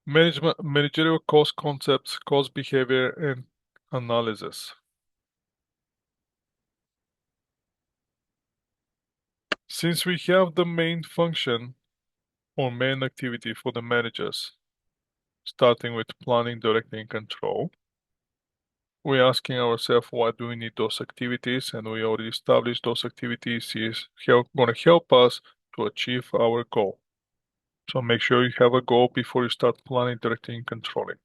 Managerial cost concepts, cost behavior, and analysis. Since we have the main function or main activity for the managers, starting with planning, directing, and control, we're asking ourselves why do we need those activities, and we already established those activities is going to help us to achieve our goal. So make sure you have a goal before you start planning, directing, and controlling.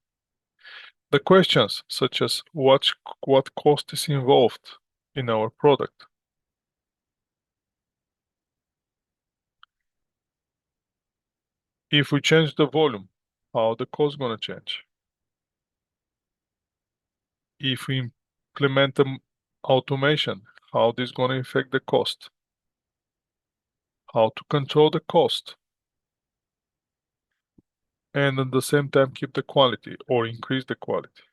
The questions such as what cost is involved in our product. If we change the volume, how the cost gonna change? If we implement automation, how this gonna affect the cost? How to control the cost? And at the same time keep the quality or increase the quality.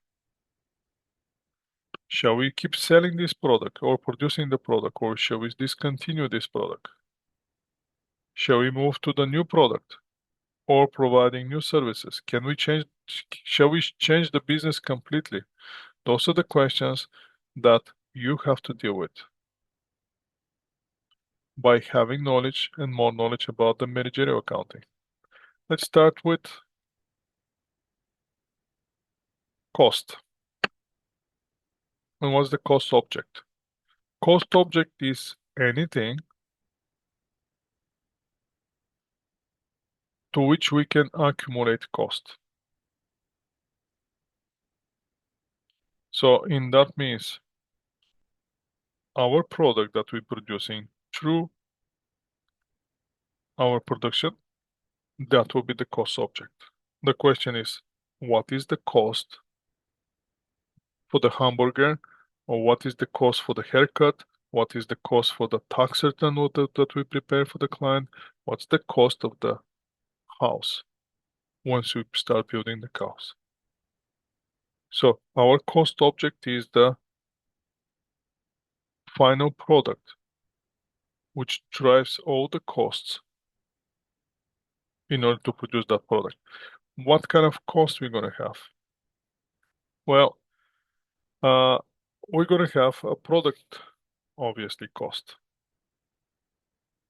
Shall we keep selling this product or producing the product, or shall we discontinue this product? Shall we move to the new product or providing new services? Shall we change the business completely? Those are the questions that you have to deal with by having knowledge and more knowledge about the managerial accounting. Let's start with cost. And what's the cost object? Cost object is anything to which we can accumulate cost. So in that means our product that we're producing through our production, that will be the cost object. The question is, what is the cost for the hamburger, or what is the cost for the haircut? What is the cost for the tax return that we prepare for the client? What's the cost of the house once we start building the house? So our cost object is the final product, which drives all the costs in order to produce that product. What kind of cost we're going to have? Well, we're going to have a product, obviously, cost,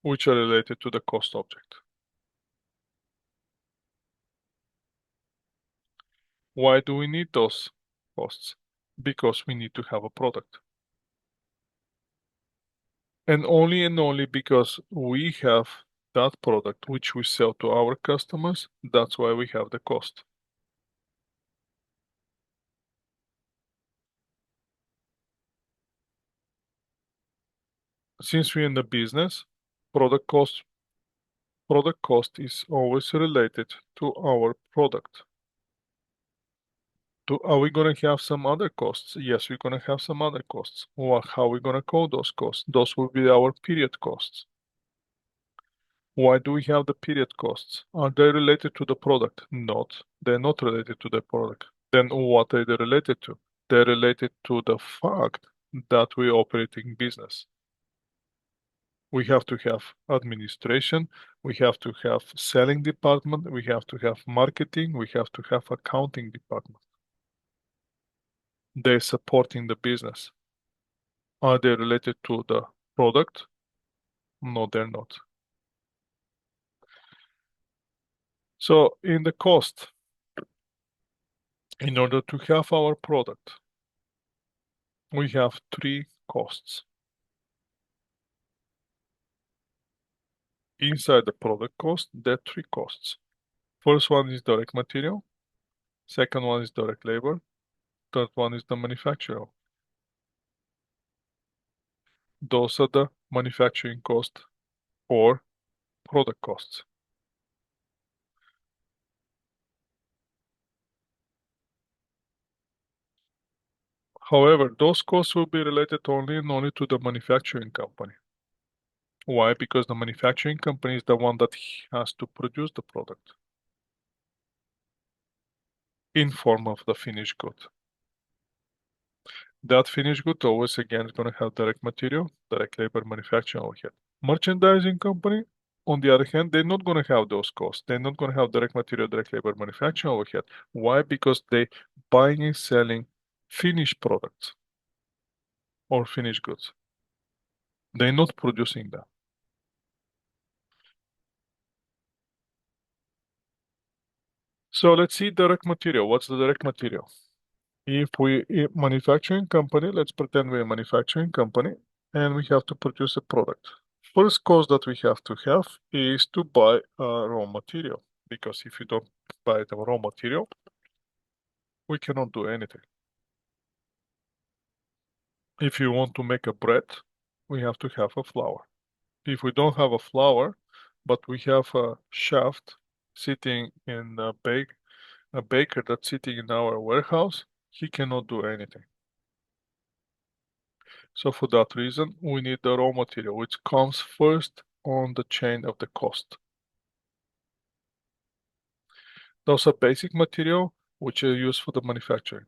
which are related to the cost object. Why do we need those costs? Because we need to have a product. And only because we have that product which we sell to our customers, that's why we have the cost. Since we're in the business, product cost is always related to our product. Are we going to have some other costs? Yes, we're going to have some other costs. How are we going to call those costs? Those will be our period costs. Why do we have the period costs? Are they related to the product? Not. They're not related to the product. Then what are they related to? They're related to the fact that we're operating business. We have to have administration, we have to have selling department, we have to have marketing, we have to have accounting department. They're supporting the business. Are they related to the product? No, they're not. So in the cost, in order to have our product, we have three costs. Inside the product cost, there are three costs. First one is direct material, second one is direct labor, third one is the manufacturer. Those are the manufacturing cost or product costs. However, those costs will be related only to the manufacturing company. Why? Because the manufacturing company is the one that has to produce the product in form of the finished good. That finished good always again is going to have direct material, direct labor, manufacturing overhead. Merchandising company on the other hand, they're not going to have those costs. They're not going to have direct material, direct labor, manufacturing overhead. Why? Because they buying and selling finished products or finished goods. They're not producing them. So let's see direct material. What's the direct material? If manufacturing company, let's pretend we're a manufacturing company and we have to produce a product. First cost that we have to have is to buy raw material, because if you don't buy the raw material, we cannot do anything. If you want to make a bread, we have to have a flour. If we don't have a flour, but we have a shaft sitting in a baker that's sitting in our warehouse, he cannot do anything. So for that reason, we need the raw material, which comes first on the chain of the cost. Those are basic material, which are used for the manufacturing.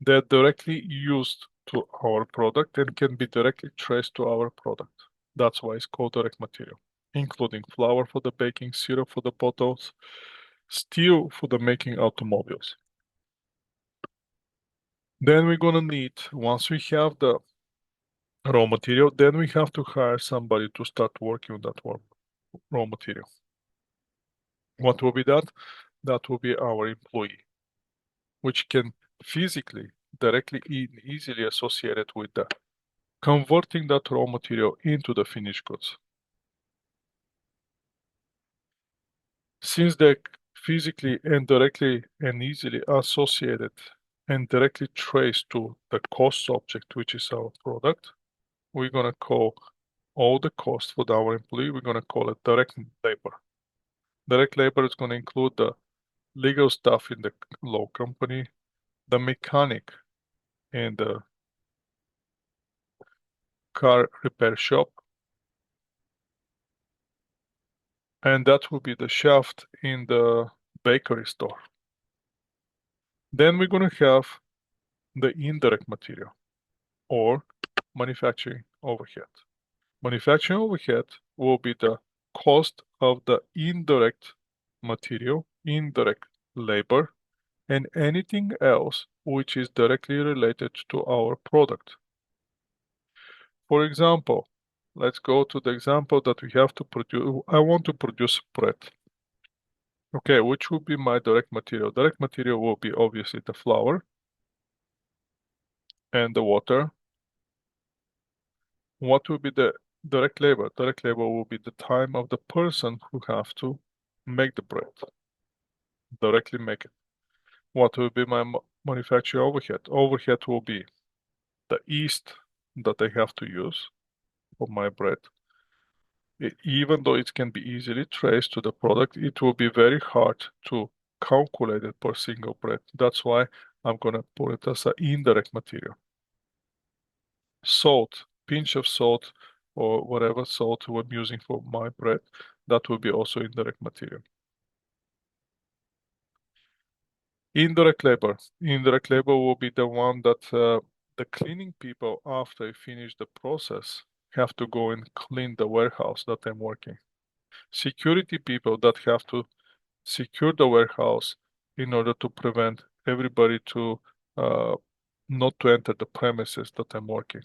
They're directly used to our product and can be directly traced to our product. That's why it's called direct material, including flour for the baking, syrup for the bottles, steel for the making automobiles. Then we're gonna need, once we have the raw material, then we have to hire somebody to start working on that raw material. What will be that? That will be our employee, which can physically, directly and easily associated with the converting that raw material into the finished goods. Since they're physically and directly and easily associated and directly traced to the cost object, which is our product, we're gonna call all the costs for our employee, we're gonna call it direct labor. Direct labor is gonna include the legal staff in the law company, the mechanic in the car repair shop, and that will be the shaft in the bakery store. Then we're going to have the indirect material or manufacturing overhead. Manufacturing overhead will be the cost of the indirect material, indirect labor, and anything else which is directly related to our product. For example, let's go to the example that we have to produce. I want to produce bread. Okay, which will be my direct material? Direct material will be obviously the flour and the water. What will be the direct labor? Direct labor will be the time of the person who have to make the bread, directly make it. What will be my manufacturing overhead? Overhead will be the yeast that I have to use for my bread. Even though it can be easily traced to the product, it will be very hard to calculate it per single bread. That's why I'm gonna put it as an indirect material. Salt, pinch of salt, or whatever salt I'm using for my bread, that will be also indirect material. Indirect labor. Indirect labor will be the one that the cleaning people, after they finish the process, have to go and clean the warehouse that I'm working. Security people that have to secure the warehouse in order to prevent everybody to not to enter the premises that I'm working.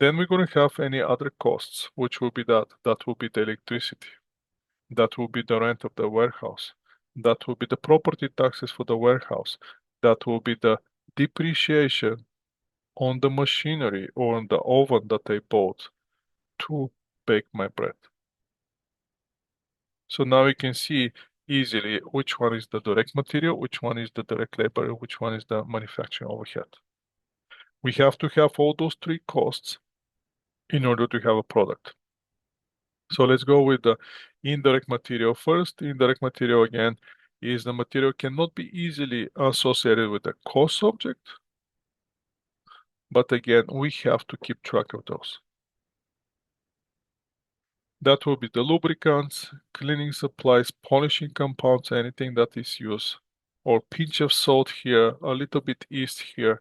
Then we're going to have any other costs, which will be that will be the electricity, that will be the rent of the warehouse, that will be the property taxes for the warehouse, that will be the depreciation on the machinery or on the oven that I bought to bake my bread. So now we can see easily which one is the direct material, which one is the direct labor, which one is the manufacturing overhead. We have to have all those three costs in order to have a product. So let's go with the indirect material first. Indirect material again is the material cannot be easily associated with the cost object, but again we have to keep track of those. That will be the lubricants, cleaning supplies, polishing compounds, anything that is used, or pinch of salt here, a little bit yeast here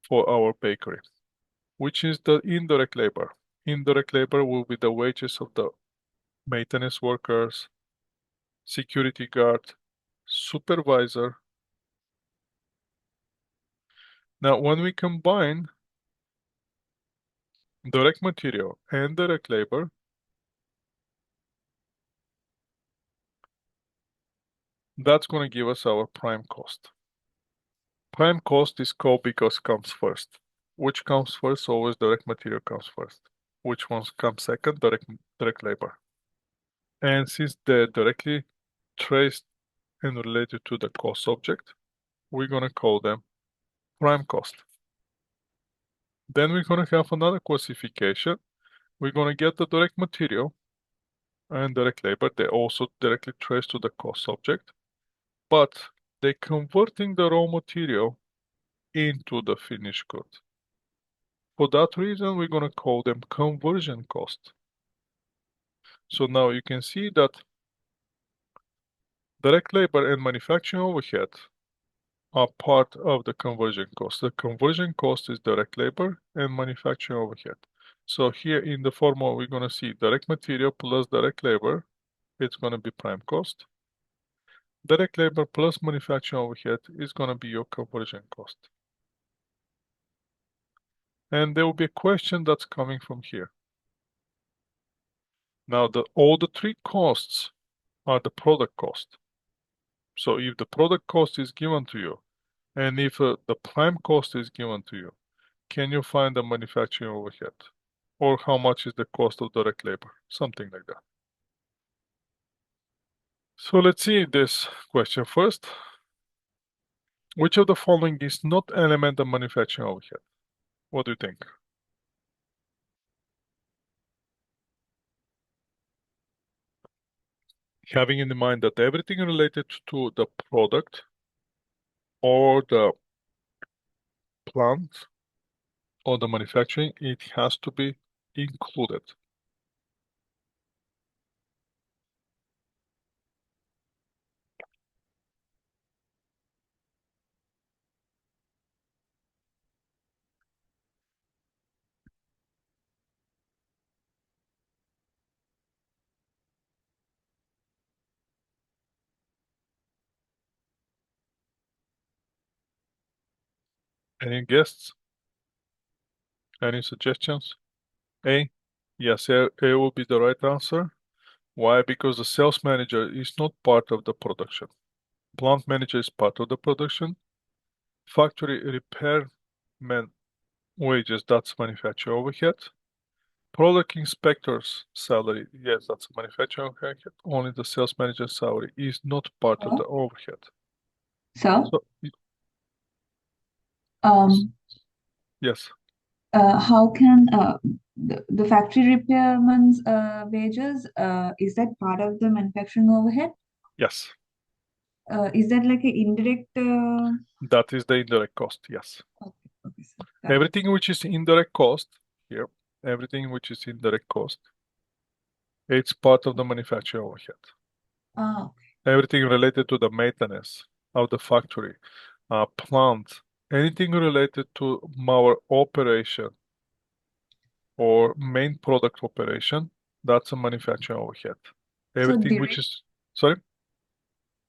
for our bakery, which is the indirect labor. Indirect labor will be the wages of the maintenance workers, security guard, supervisor. Now, when we combine direct material and direct labor, that's going to give us our prime cost. Prime cost is called because comes first. Which comes first? Always direct material comes first. Which ones come second? Direct labor. And since they're directly traced and related to the cost object, we're going to call them prime cost. Then we're going to have another classification. We're going to get the direct material and direct labor. They also directly trace to the cost object, but they're converting the raw material into the finished good. For that reason, we're going to call them conversion cost. So now you can see that direct labor and manufacturing overhead are part of the conversion cost. The conversion cost is direct labor and manufacturing overhead. So here in the formula, we're going to see direct material plus direct labor. It's going to be prime cost. Direct labor plus manufacturing overhead is going to be your conversion cost. And there will be a question that's coming from here. Now, all the three costs are the product cost. So if the product cost is given to you, and if the prime cost is given to you, can you find the manufacturing overhead? Or how much is the cost of direct labor? Something like that. So let's see this question first. Which of the following is not element of manufacturing overhead? What do you think? Having in mind that everything related to the product or the plant or the manufacturing, it has to be included. Any guests? Any suggestions? A? Yes, A will be the right answer. Why? Because the sales manager is not part of the production. Plant manager is part of the production. Factory repairman wages, that's manufacturing overhead. Product inspector's salary, yes, that's manufacturing overhead. Only the sales manager's salary is not part of the overhead. So, So, um, yes, how can the factory repairman's wages, is that part of the manufacturing overhead? yes, Is that like an indirect? that is the indirect cost, yes. Okay, okay, sir. Got it. Everything which is indirect cost here, everything which is indirect cost, it's part of the manufacturing overhead. Ah, Everything related to the maintenance of the factory, plant, anything related to our operation or main product operation, that's a manufacturing overhead. so Everything which direct, is, sorry,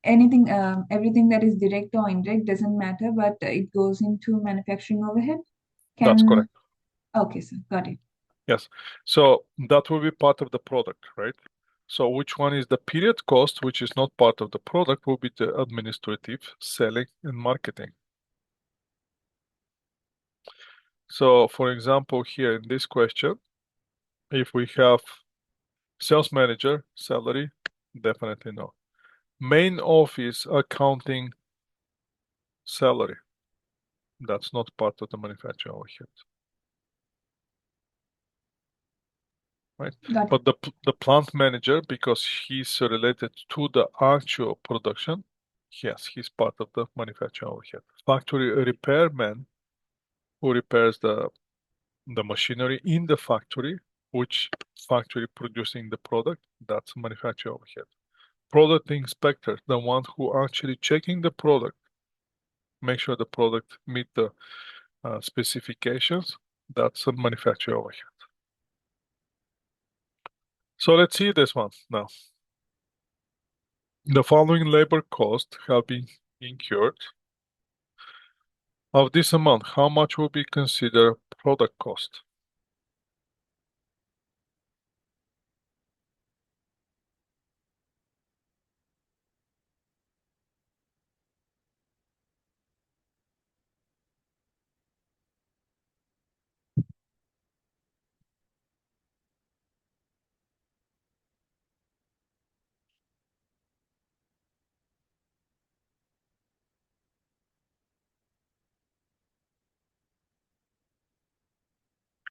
anything, everything that is direct or indirect doesn't matter, but it goes into manufacturing overhead. that's Can correct. Okay, sir. Got it. Yes. So that will be part of the product, right? So which one is the period cost, which is not part of the product, will be the administrative, selling, and marketing. So for example, here in this question, if we have sales manager, salary, definitely no. Main office, accounting, salary, that's not part of the manufacturing overhead, right? Got it. But the plant manager, because he's related to the actual production, yes, he's part of the manufacturing overhead. Factory repairman, who repairs the machinery in the factory, which factory producing the product, that's manufacturing overhead. Product inspector, the one who actually checking the product, make sure the product meet the specifications, that's a manufacturing overhead. So let's see this one now. The following labor costs have been incurred. Of this amount, how much will be considered product cost?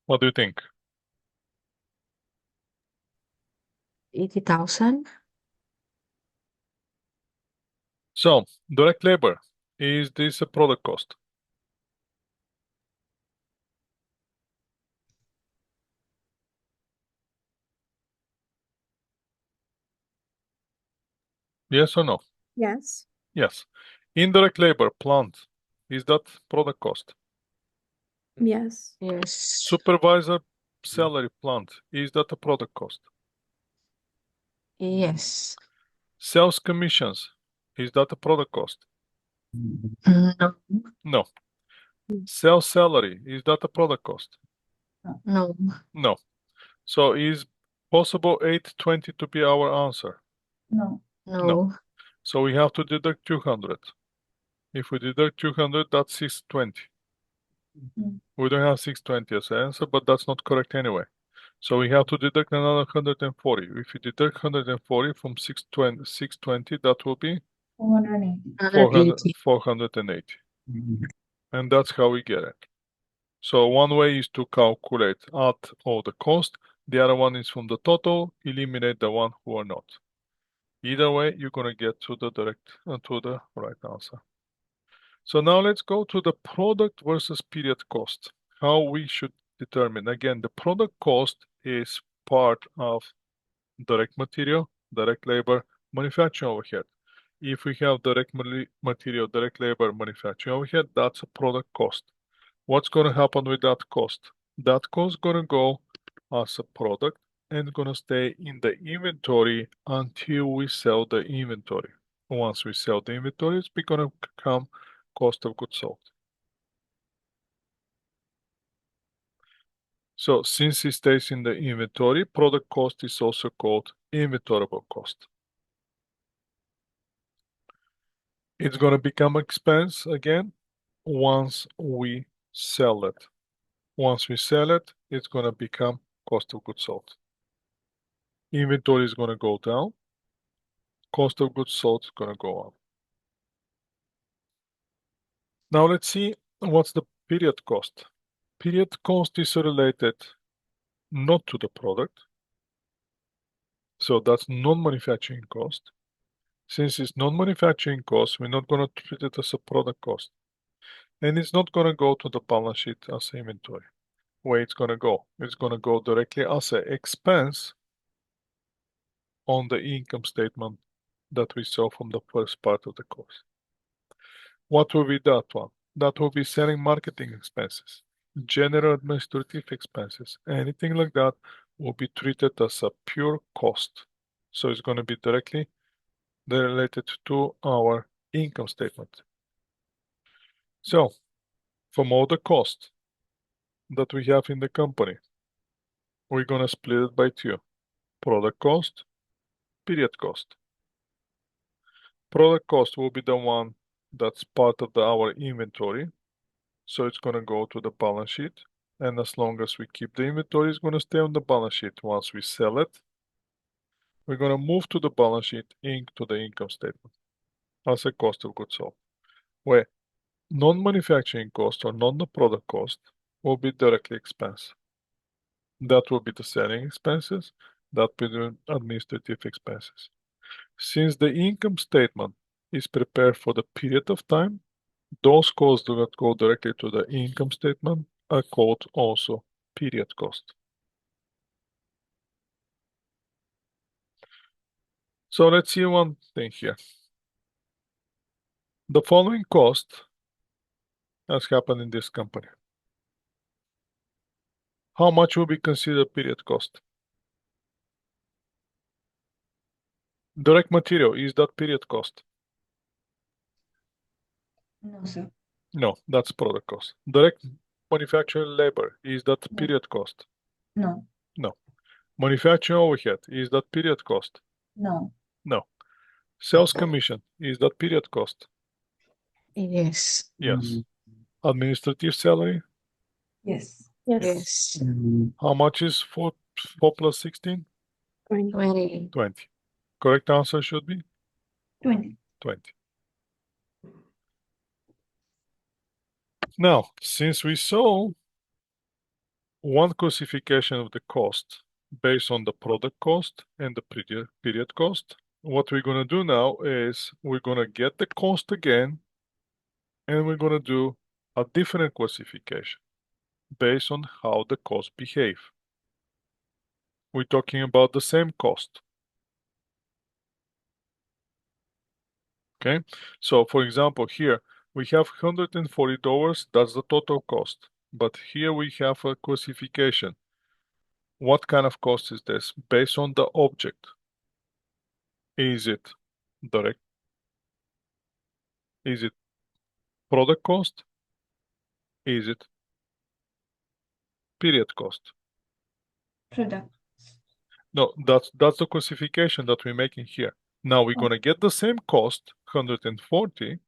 What do you think? 80,000? So, direct labor, is this a product cost? Yes or no? Yes. Yes. Indirect labor, plant, is that product cost? Yes. Yes. Supervisor salary, plant, is that a product cost? Yes. Sales commissions, is that a product cost? No. No. Sales salary, is that a product cost? No. No. So is possible 820 to be our answer? No. No. No. So we have to deduct 200. If we deduct 200, that's 620. Mm. We don't have 620 as an answer, but that's not correct anyway. So we have to deduct another 140. If you deduct 140 from 620, that will be 480. 480. And that's how we get it. So one way is to calculate, add all the cost. The other one is from the total, eliminate the one who are not. Either way, you're gonna get to the to the right answer. So now let's go to the product versus period cost. How we should determine. Again, the product cost is part of direct material, direct labor, manufacturing overhead. If we have direct material, direct labor, manufacturing overhead, that's a product cost. What's going to happen with that cost? That cost is going to go as a product and going to stay in the inventory until we sell the inventory. Once we sell the inventory, it's going to become cost of goods sold. So since it stays in the inventory, product cost is also called inventoriable cost. It's going to become expense again once we sell it. Once we sell it, it's going to become cost of goods sold. Inventory is going to go down. Cost of goods sold is going to go up. Now let's see what's the period cost. Period cost is related not to the product. So that's non-manufacturing cost. Since it's non-manufacturing cost, we're not going to treat it as a product cost. And it's not going to go to the balance sheet as inventory. Where it's going to go? It's going to go directly as an expense on the income statement that we saw from the first part of the course. What will be that one? That will be selling marketing expenses, general administrative expenses, anything like that will be treated as a pure cost. So it's going to be directly related to our income statement. So from all the costs that we have in the company, we're going to split it by two. Product cost, period cost. Product cost will be the one that's part of our inventory. So it's going to go to the balance sheet. And as long as we keep the inventory, it's going to stay on the balance sheet. Once we sell it, we're going to move to the balance sheet into the income statement as a cost of goods sold. Where non-manufacturing cost or non-product cost will be directly expense. That will be the selling expenses, that will be the administrative expenses. Since the income statement is prepared for the period of time, those costs do not go directly to the income statement, are called also period cost. So let's see one thing here. The following cost has happened in this company. How much will be considered period cost? Direct material, is that period cost? No, sir. No, that's product cost. Direct manufacturing labor, is that No. period cost? No. No. Manufacturing overhead, is that period cost? No. No. Sales commission, is that period cost? Yes. Yes. Administrative salary, Yes. Yes. how much is 4 plus 16? 20. 20. Correct answer should be 20. 20. Now, since we saw one classification of the cost based on the product cost and the period cost, what we're going to do now is we're going to get the cost again and we're going to do a different classification based on how the costs behave. We're talking about the same cost. Okay, so for example, here we have $140, that's the total cost. But here we have a classification. What kind of cost is this? Based on the object. Is it direct? Is it product cost? Is it period cost? Product. No, that's the classification that we're making here. Now we're gonna get the same cost, 140,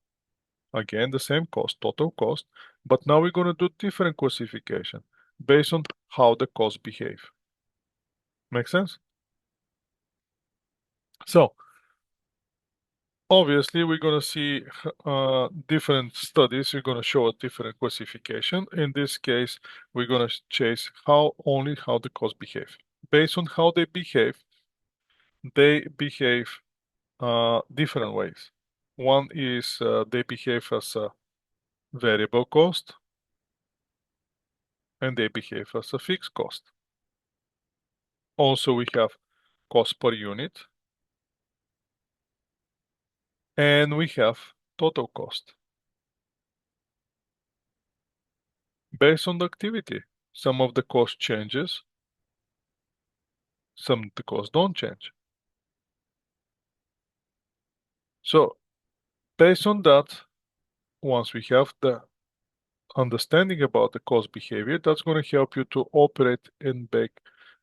again the same cost, total cost, but now we're gonna do different classification based on how the costs behave. Make sense? So obviously we're gonna see different studies. We're gonna show a different classification. In this case, we're gonna chase only how the costs behave. Based on how they behave different ways. One is they behave as a variable cost and they behave as a fixed cost. Also, we have cost per unit and we have total cost. Based on the activity, some of the cost changes, some of the costs don't change. So based on that, once we have the understanding about the cost behavior, that's going to help you to operate and make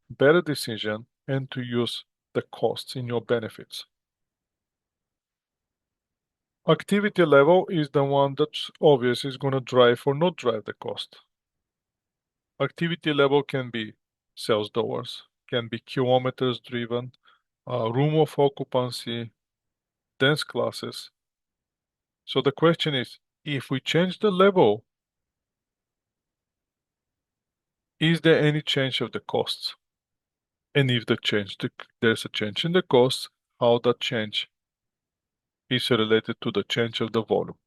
better decision and to use the costs in your benefits. Activity level is the one that's obvious is going to drive or not drive the cost. Activity level can be sales dollars, can be kilometers driven, room of occupancy, dense classes. So the question is, if we change the level, is there any change of the costs? And if there's a change in the costs, how that change is related to the change of the volume.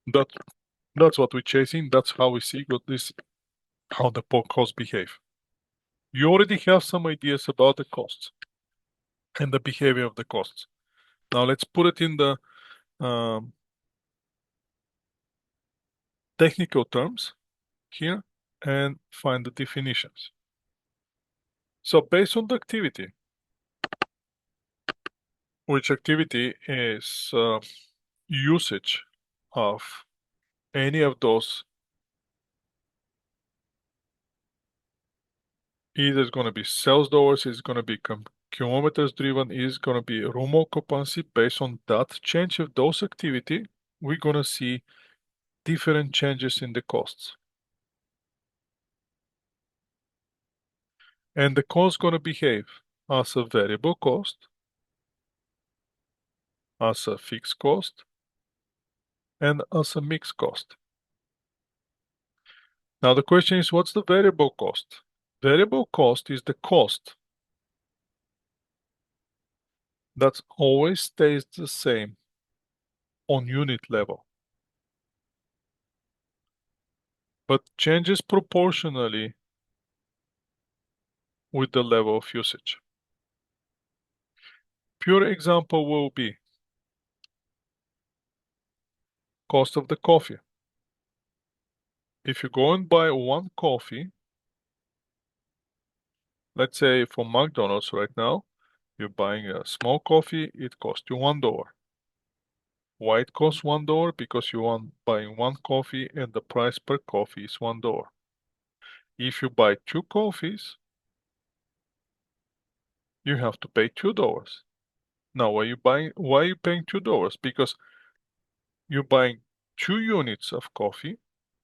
That's what we're chasing. That's how we see how the costs behave. You already have some ideas about the costs and the behavior of the costs. Now let's put it in the technical terms here and find the definitions. So based on the activity, which activity is usage of any of those, either it's going to be sales dollars, it's going to be kilometers driven, is going to be room occupancy. Based on that change of those activity, we're going to see different changes in the costs. And the cost going to behave as a variable cost, as a fixed cost, and as a mixed cost. Now the question is, what's the variable cost? Variable cost is the cost that always stays the same on unit level, but changes proportionally with the level of usage. Pure example will be cost of the coffee. If you go and buy one coffee, let's say from McDonald's right now, You're buying a small coffee, it costs you $1. Why it costs $1? Because you want buying one coffee and the price per coffee is $1. If you buy two coffees, you have to pay $2. Now, why are you paying $2? Because you're buying 2 units of coffee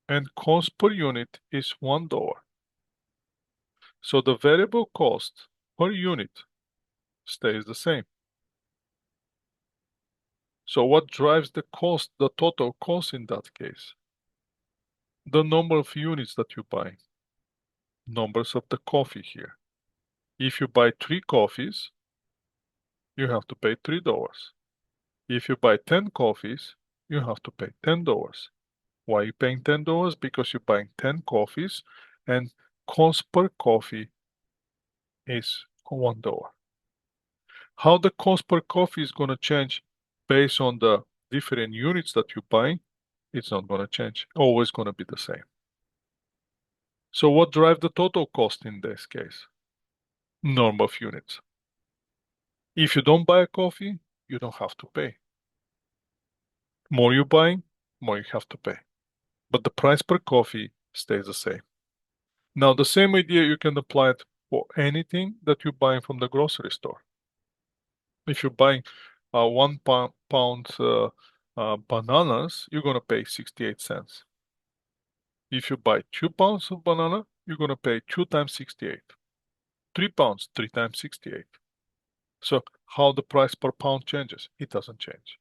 and cost per unit is $1. So the variable cost per unit stays the same. So what drives the cost, the total cost in that case? The number of units that you buy, numbers of the coffee here. If you buy 3 coffees, you have to pay $3. If you buy 10 coffees, you have to pay $10. Why are you paying $10? Because you're buying 10 coffees and cost per coffee is $1. How the cost per coffee is going to change based on the different units that you buy, it's not going to change. Always going to be the same. So what drives the total cost in this case? Number of units. If you don't buy a coffee, you don't have to pay. More you buy, more you have to pay. But the price per coffee stays the same. Now, the same idea you can apply it for anything that you buy from the grocery store. If you're buying 1 pound bananas, you're going to pay 68 cents. If you buy 2 pounds of banana, you're going to pay 2 times 68. 3 pounds, 3 times 68. So how the price per pound changes? It doesn't change.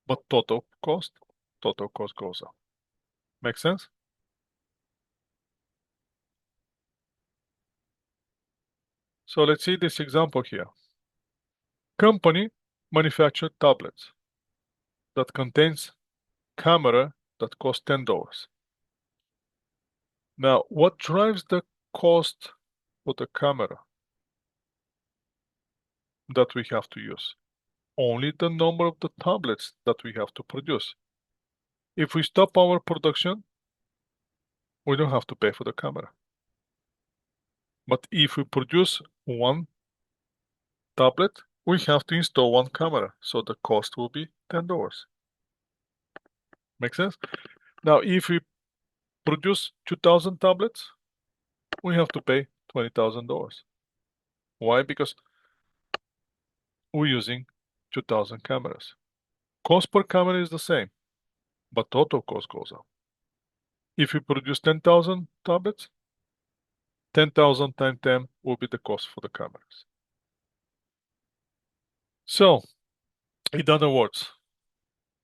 But total cost goes up. Make sense? So let's see this example here. Company manufactured tablets that contains camera that cost $10. Now, what drives the cost for the camera that we have to use? Only the number of the tablets that we have to produce. If we stop our production, we don't have to pay for the camera. But if we produce one tablet, we have to install one camera, so the cost will be $10. Make sense? Now, if we produce 2,000 tablets, we have to pay $20,000. Why? Because we're using 2,000 cameras. Cost per camera is the same, but total cost goes up. If we produce 10,000 tablets, 10,000 times 10 will be the cost for the cameras. So, in other words,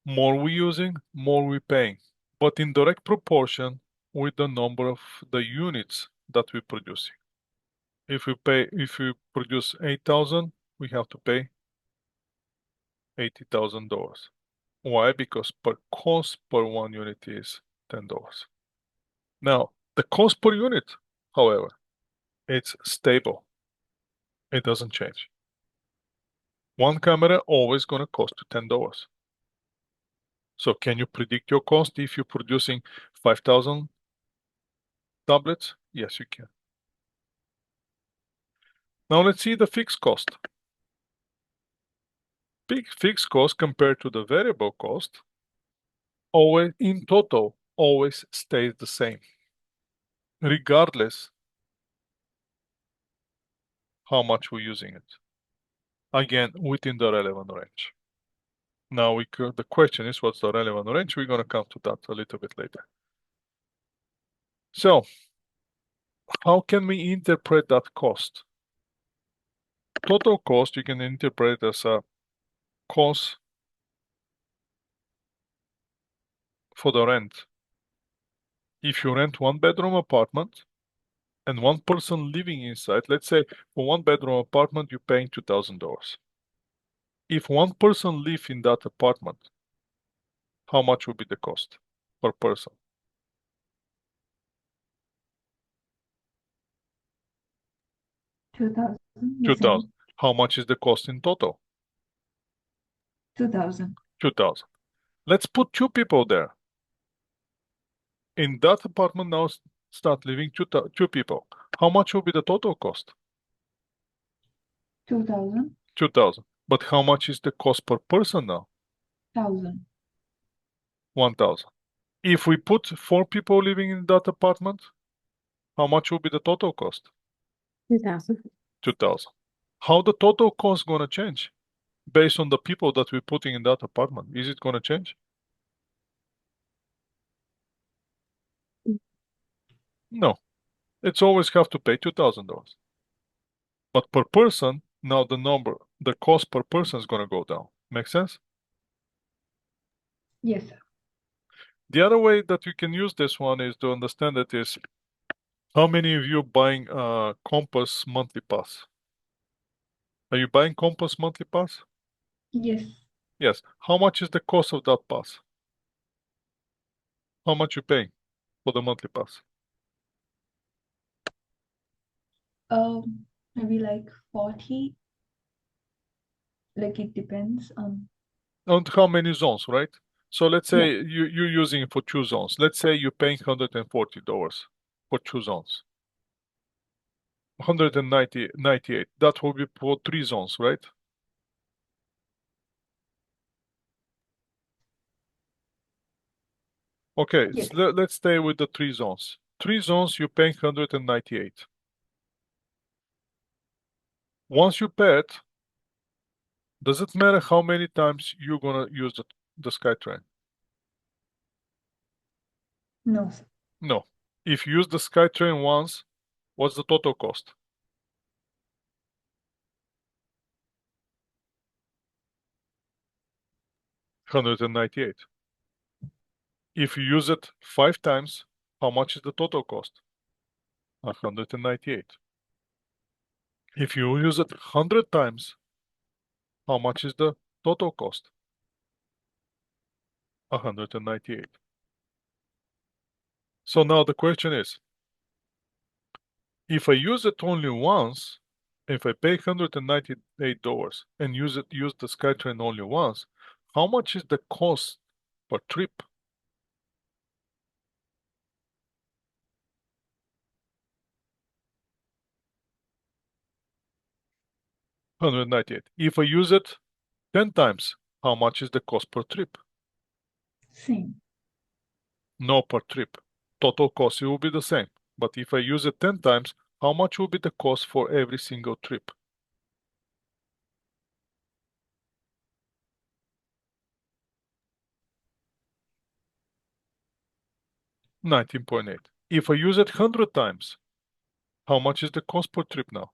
more we're using, more we're paying, but in direct proportion with the number of the units that we're producing. If we produce 8,000, we have to pay $80,000. Why? Because per cost per one unit is $10. Now, the cost per unit, however, it's stable. It doesn't change. One camera always gonna cost you $10. So can you predict your cost if you're producing 5,000 tablets? Yes, you can. Now let's see the fixed cost. Big fixed cost compared to the variable cost always in total always stays the same, regardless how much we're using it. Again, within the relevant range. Now the question is, what's the relevant range? We're going to come to that a little bit later. So, how can we interpret that cost? Total cost you can interpret as a cost for the rent. If you rent one bedroom apartment and one person living inside, let's say for one bedroom apartment you're paying $2,000. If one person lives in that apartment, how much would be the cost per person? 2,000. 2,000. How much is the cost in total? 2,000. 2,000. Let's put 2 people there. In that apartment now start living 2 people. How much will be the total cost? 2,000. 2,000. But how much is the cost per person now? 1,000. 1,000. If we put 4 people living in that apartment, how much will be the total cost? 2,000. 2,000. How the total cost gonna change based on the people that we're putting in that apartment? Is it gonna change? No. It's always have to pay $2,000. But per person, now the cost per person is gonna go down. Make sense? Yes, sir. The other way that you can use this one is to understand it is how many of you buying Compass monthly pass? Are you buying Compass monthly pass? Yes. Yes. How much is the cost of that pass? How much you paying for the monthly pass? Maybe like 40. Like it depends on. On how many zones, right? So let's Yeah. say you're using it for 2 zones. Let's say you're paying $140 for 2 zones. 198. That will be for 3 zones, right? Okay, Yes. so let's stay with the 3 zones. 3 zones, you're paying 198. Once you pay it, does it matter how many times you're gonna use the SkyTrain? No, sir. No. If you use the SkyTrain once, what's the total cost? $198. If you use it 5 times, how much is the total cost? $198. If you use it 100 times, how much is the total cost? $198. So now the question is, if I use it only once, if I pay $198 and use the SkyTrain only once, how much is the cost per trip? $198. If I use it 10 times, how much is the cost per trip? Same. No, per trip. Total cost will be the same. But if I use it 10 times, how much will be the cost for every single trip? 19.8. If I use it 100 times, how much is the cost per trip now?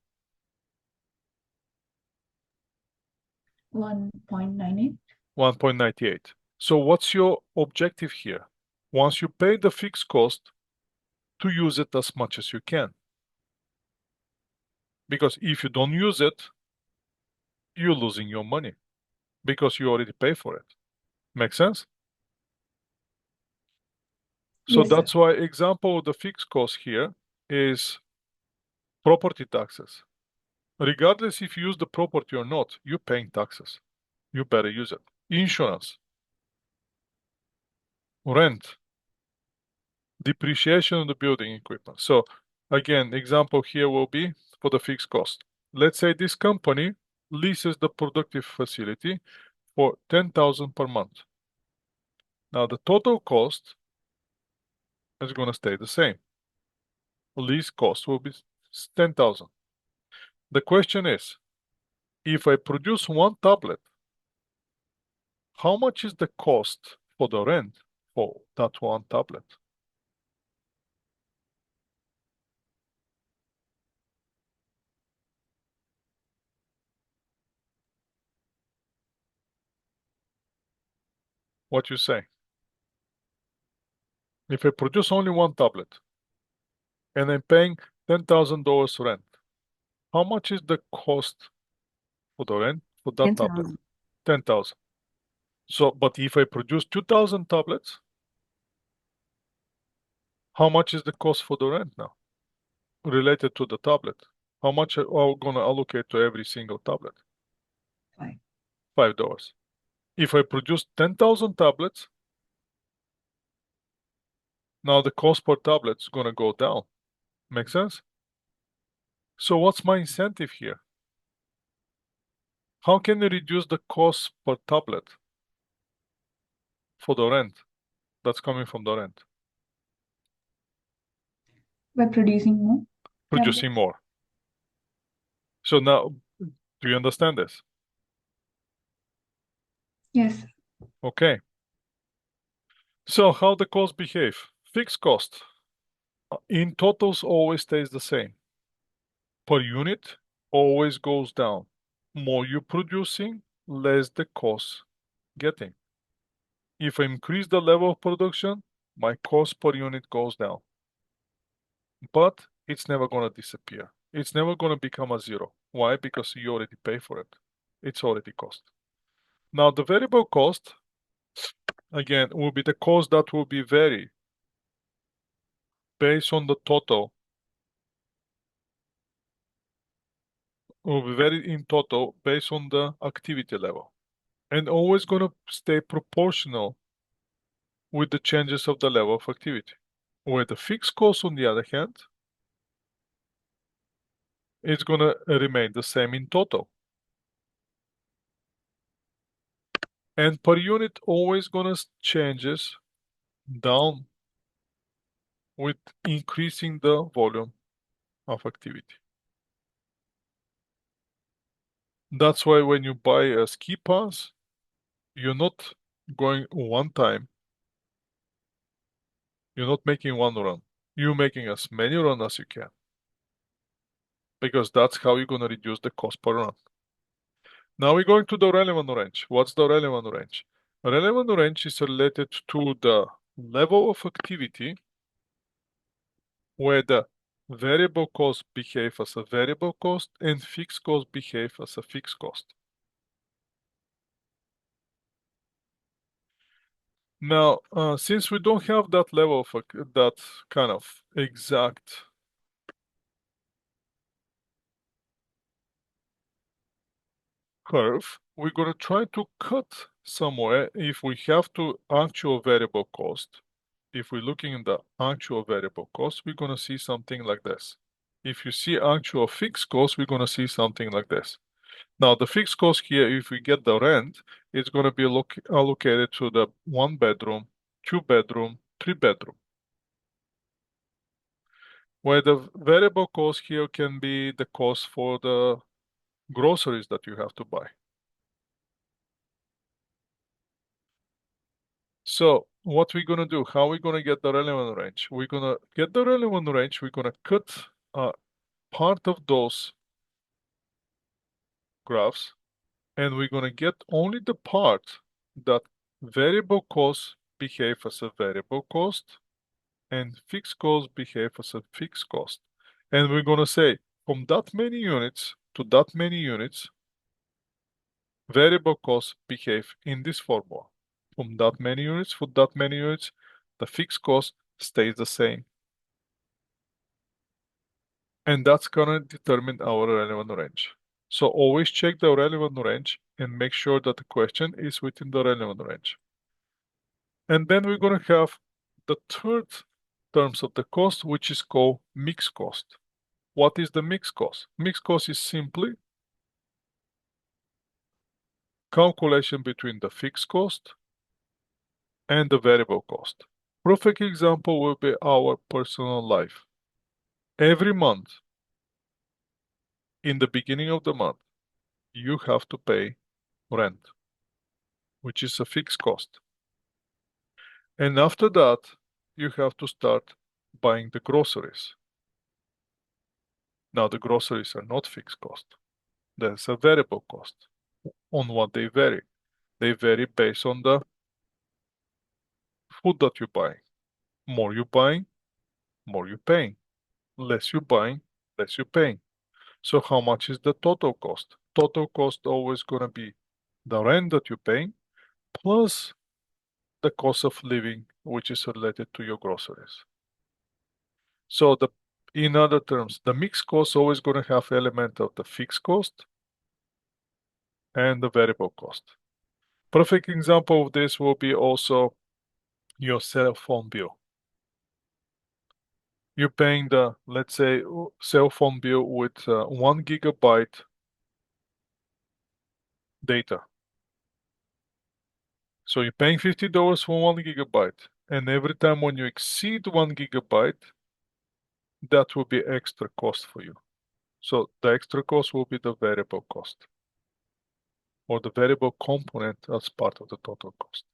1.98. 1.98. So what's your objective here? Once you pay the fixed cost, to use it as much as you can. Because if you don't use it, you're losing your money because you already pay for it. Make sense? So Yes, sir. that's why example of the fixed cost here is property taxes. Regardless if you use the property or not, you're paying taxes. You better use it. Insurance, rent, depreciation of the building equipment. So again, example here will be for the fixed cost. Let's say this company leases the productive facility for 10,000 per month. Now the total cost is going to stay the same. Lease cost will be 10,000. The question is, if I produce 1 tablet, how much is the cost for the rent for that 1 tablet? What you say? If I produce only 1 tablet and I'm paying $10,000 rent, how much is the cost for the rent for that tablet? 10,000. 10,000. So, but if I produce 2,000 tablets, how much is the cost for the rent now related to the tablet? How much are we going to allocate to every single tablet? Fine. $5. If I produce 10,000 tablets, now the cost per tablet is going to go down. Make sense? So what's my incentive here? How can you reduce the cost per tablet for the rent that's coming from the rent? By producing more Producing tablets. more. So now, do you understand this? Yes. Okay. So how the costs behave? Fixed cost in totals always stays the same. Per unit always goes down. More you producing, less the cost getting. If I increase the level of production, my cost per unit goes down. But it's never gonna disappear. It's never gonna become a zero. Why? Because you already pay for it. It's already cost. Now the variable cost, again, will be the cost that will be vary based on the total, will be varied in total based on the activity level. And always gonna stay proportional with the changes of the level of activity. Where the fixed cost, on the other hand, is gonna remain the same in total. And per unit always gonna changes down with increasing the volume of activity. That's why when you buy a ski pass, you're not going one time, you're not making one run. You're making as many runs as you can. Because that's how you're gonna reduce the cost per run. Now we're going to the relevant range. What's the relevant range? Relevant range is related to the level of activity where the variable cost behave as a variable cost and fixed cost behave as a fixed cost. Now, since we don't have that level of that kind of exact curve, we're gonna try to cut somewhere if we have to actual variable cost. If we're looking at the actual variable cost, we're gonna see something like this. If you see actual fixed cost, we're gonna see something like this. Now, the fixed cost here, if we get the rent, it's gonna be allocated to the 1 bedroom, 2 bedroom, 3 bedroom. Where the variable cost here can be the cost for the groceries that you have to buy. So what we're gonna do, how we gonna get the relevant range? We're gonna get the relevant range, we're gonna cut part of those graphs, and we're gonna get only the part that variable costs behave as a variable cost and fixed costs behave as a fixed cost. And we're gonna say from that many units to that many units, variable costs behave in this formula. From that many units for that many units, the fixed cost stays the same. And that's gonna determine our relevant range. So always check the relevant range and make sure that the question is within the relevant range. And then we're gonna have the third terms of the cost, which is called mixed cost. What is the mixed cost? Mixed cost is simply calculation between the fixed cost and the variable cost. Perfect example will be our personal life. Every month, in the beginning of the month, you have to pay rent, which is a fixed cost. And after that, you have to start buying the groceries. Now, the groceries are not fixed cost. There's a variable cost. On what they vary? They vary based on the food that you buy. More you buying, more you paying. Less you buying, less you paying. So how much is the total cost? Total cost always gonna be the rent that you're paying plus the cost of living, which is related to your groceries. So in other terms, the mixed cost always gonna have element of the fixed cost and the variable cost. Perfect example of this will be also your cell phone bill. You're paying the, let's say, cell phone bill with 1 gigabyte data. So you're paying $50 for 1 gigabyte, and every time when you exceed 1 gigabyte, that will be extra cost for you. So the extra cost will be the variable cost, or the variable component as part of the total cost.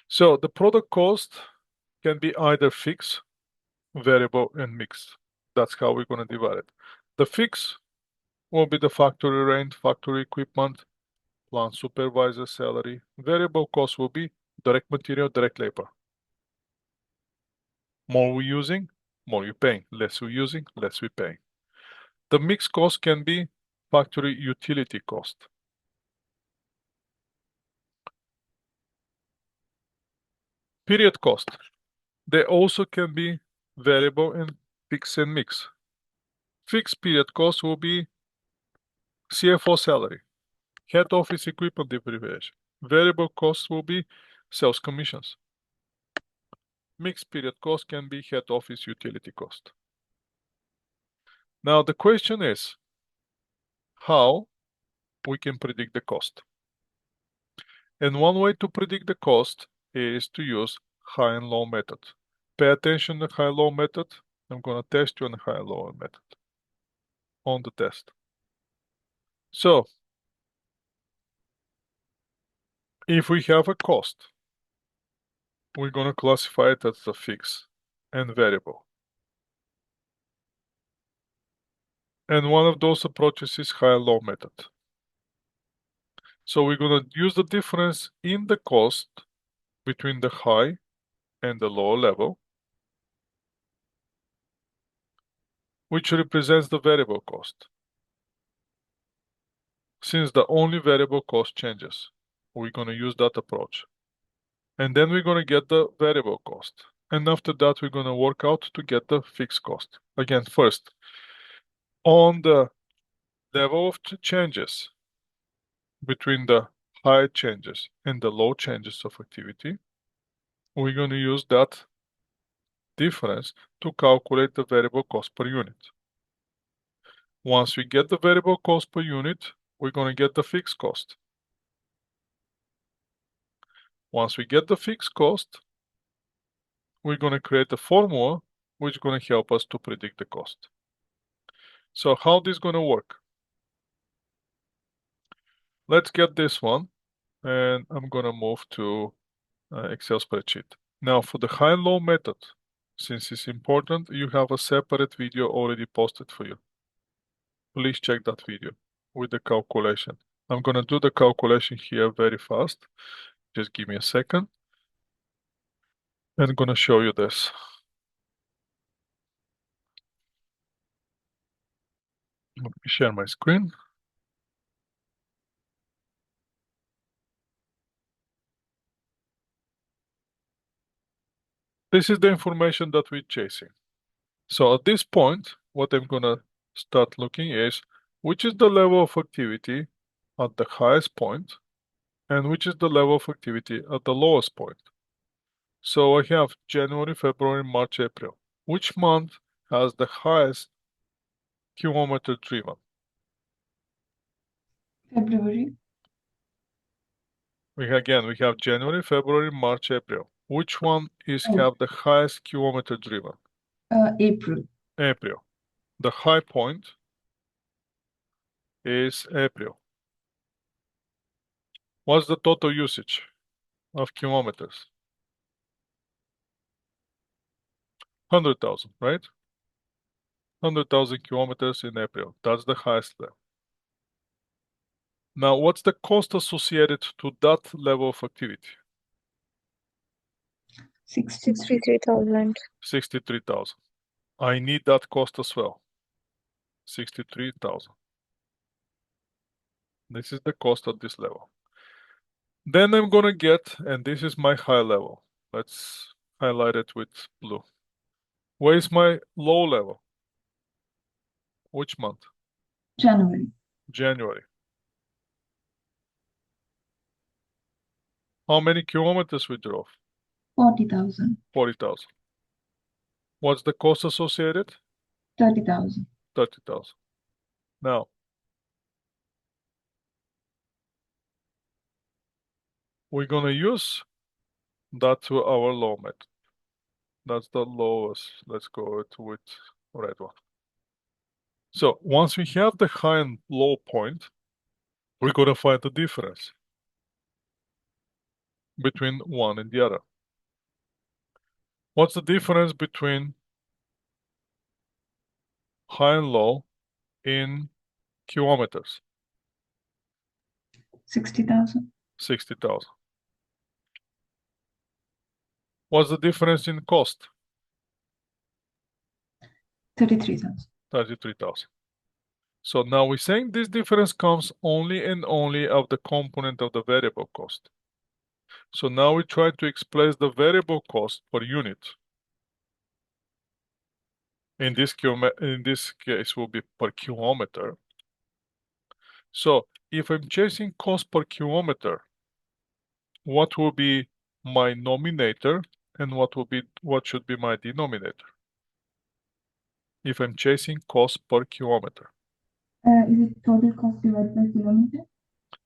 So the product cost can be either fixed, variable, and mixed. That's how we're going to divide it. The fixed will be the factory rent, factory equipment, plant supervisor salary. Variable cost will be direct material, direct labor. More we're using, more you're paying. Less we're using, less we're paying. The mixed cost can be factory utility cost. Period cost. They also can be variable and fixed and mixed. Fixed period cost will be CFO salary, head office equipment depreciation. Variable cost will be sales commissions. Mixed period cost can be head office utility cost. Now the question is how we can predict the cost. And one way to predict the cost is to use high and low method. Pay attention to high-low method. I'm going to test you on the high-low method on the test. So if we have a cost, we're going to classify it as a fixed and variable. And one of those approaches is high-low method. So we're going to use the difference in the cost between the high and the low level, which represents the variable cost. Since the only variable cost changes, we're going to use that approach. And then we're going to get the variable cost. And after that, we're going to work out to get the fixed cost. Again, first, on the level of changes between the high changes and the low changes of activity, we're going to use that difference to calculate the variable cost per unit. Once we get the variable cost per unit, we're going to get the fixed cost. Once we get the fixed cost, we're going to create a formula which is going to help us to predict the cost. So how this is going to work? Let's get this one, and I'm going to move to Excel spreadsheet. Now for the high-low method, since it's important, you have a separate video already posted for you. Please check that video with the calculation. I'm going to do the calculation here very fast. Just give me a second. I'm going to show you this. Let me share my screen. This is the information that we're chasing. So at this point, what I'm going to start looking is which is the level of activity at the highest point and which is the level of activity at the lowest point. So I have January, February, March, April. Which month has the highest kilometer driven? February. We have January, February, March, April. Which one have the highest kilometer driven? April. April. The high point is April. What's the total usage of kilometers? 100,000, right? 100,000 kilometers in April. That's the highest level. Now, what's the cost associated to that level of activity? 63,000. 63,000. I need that cost as well. 63,000. This is the cost at this level. Then I'm gonna get, and this is my high level. Let's highlight it with blue. Where is my low level? Which month? January. January. How many kilometers we drove? 40,000. 40,000. What's the cost associated? 30,000. 30,000. Now, we're gonna use that to our low method. That's the lowest. Let's go with red one. So once we have the high and low point, we're gonna find the difference between one and the other. What's the difference between high and low in kilometers? 60,000. 60,000. What's the difference in cost? 33,000. 33,000. So now we're saying this difference comes only and only of the component of the variable cost. So now we try to express the variable cost per unit. In this case will be per kilometer. So if I'm chasing cost per kilometer, what will be my nominator and what should be my denominator? If I'm chasing cost per kilometer. Is it total cost divided by kilometer?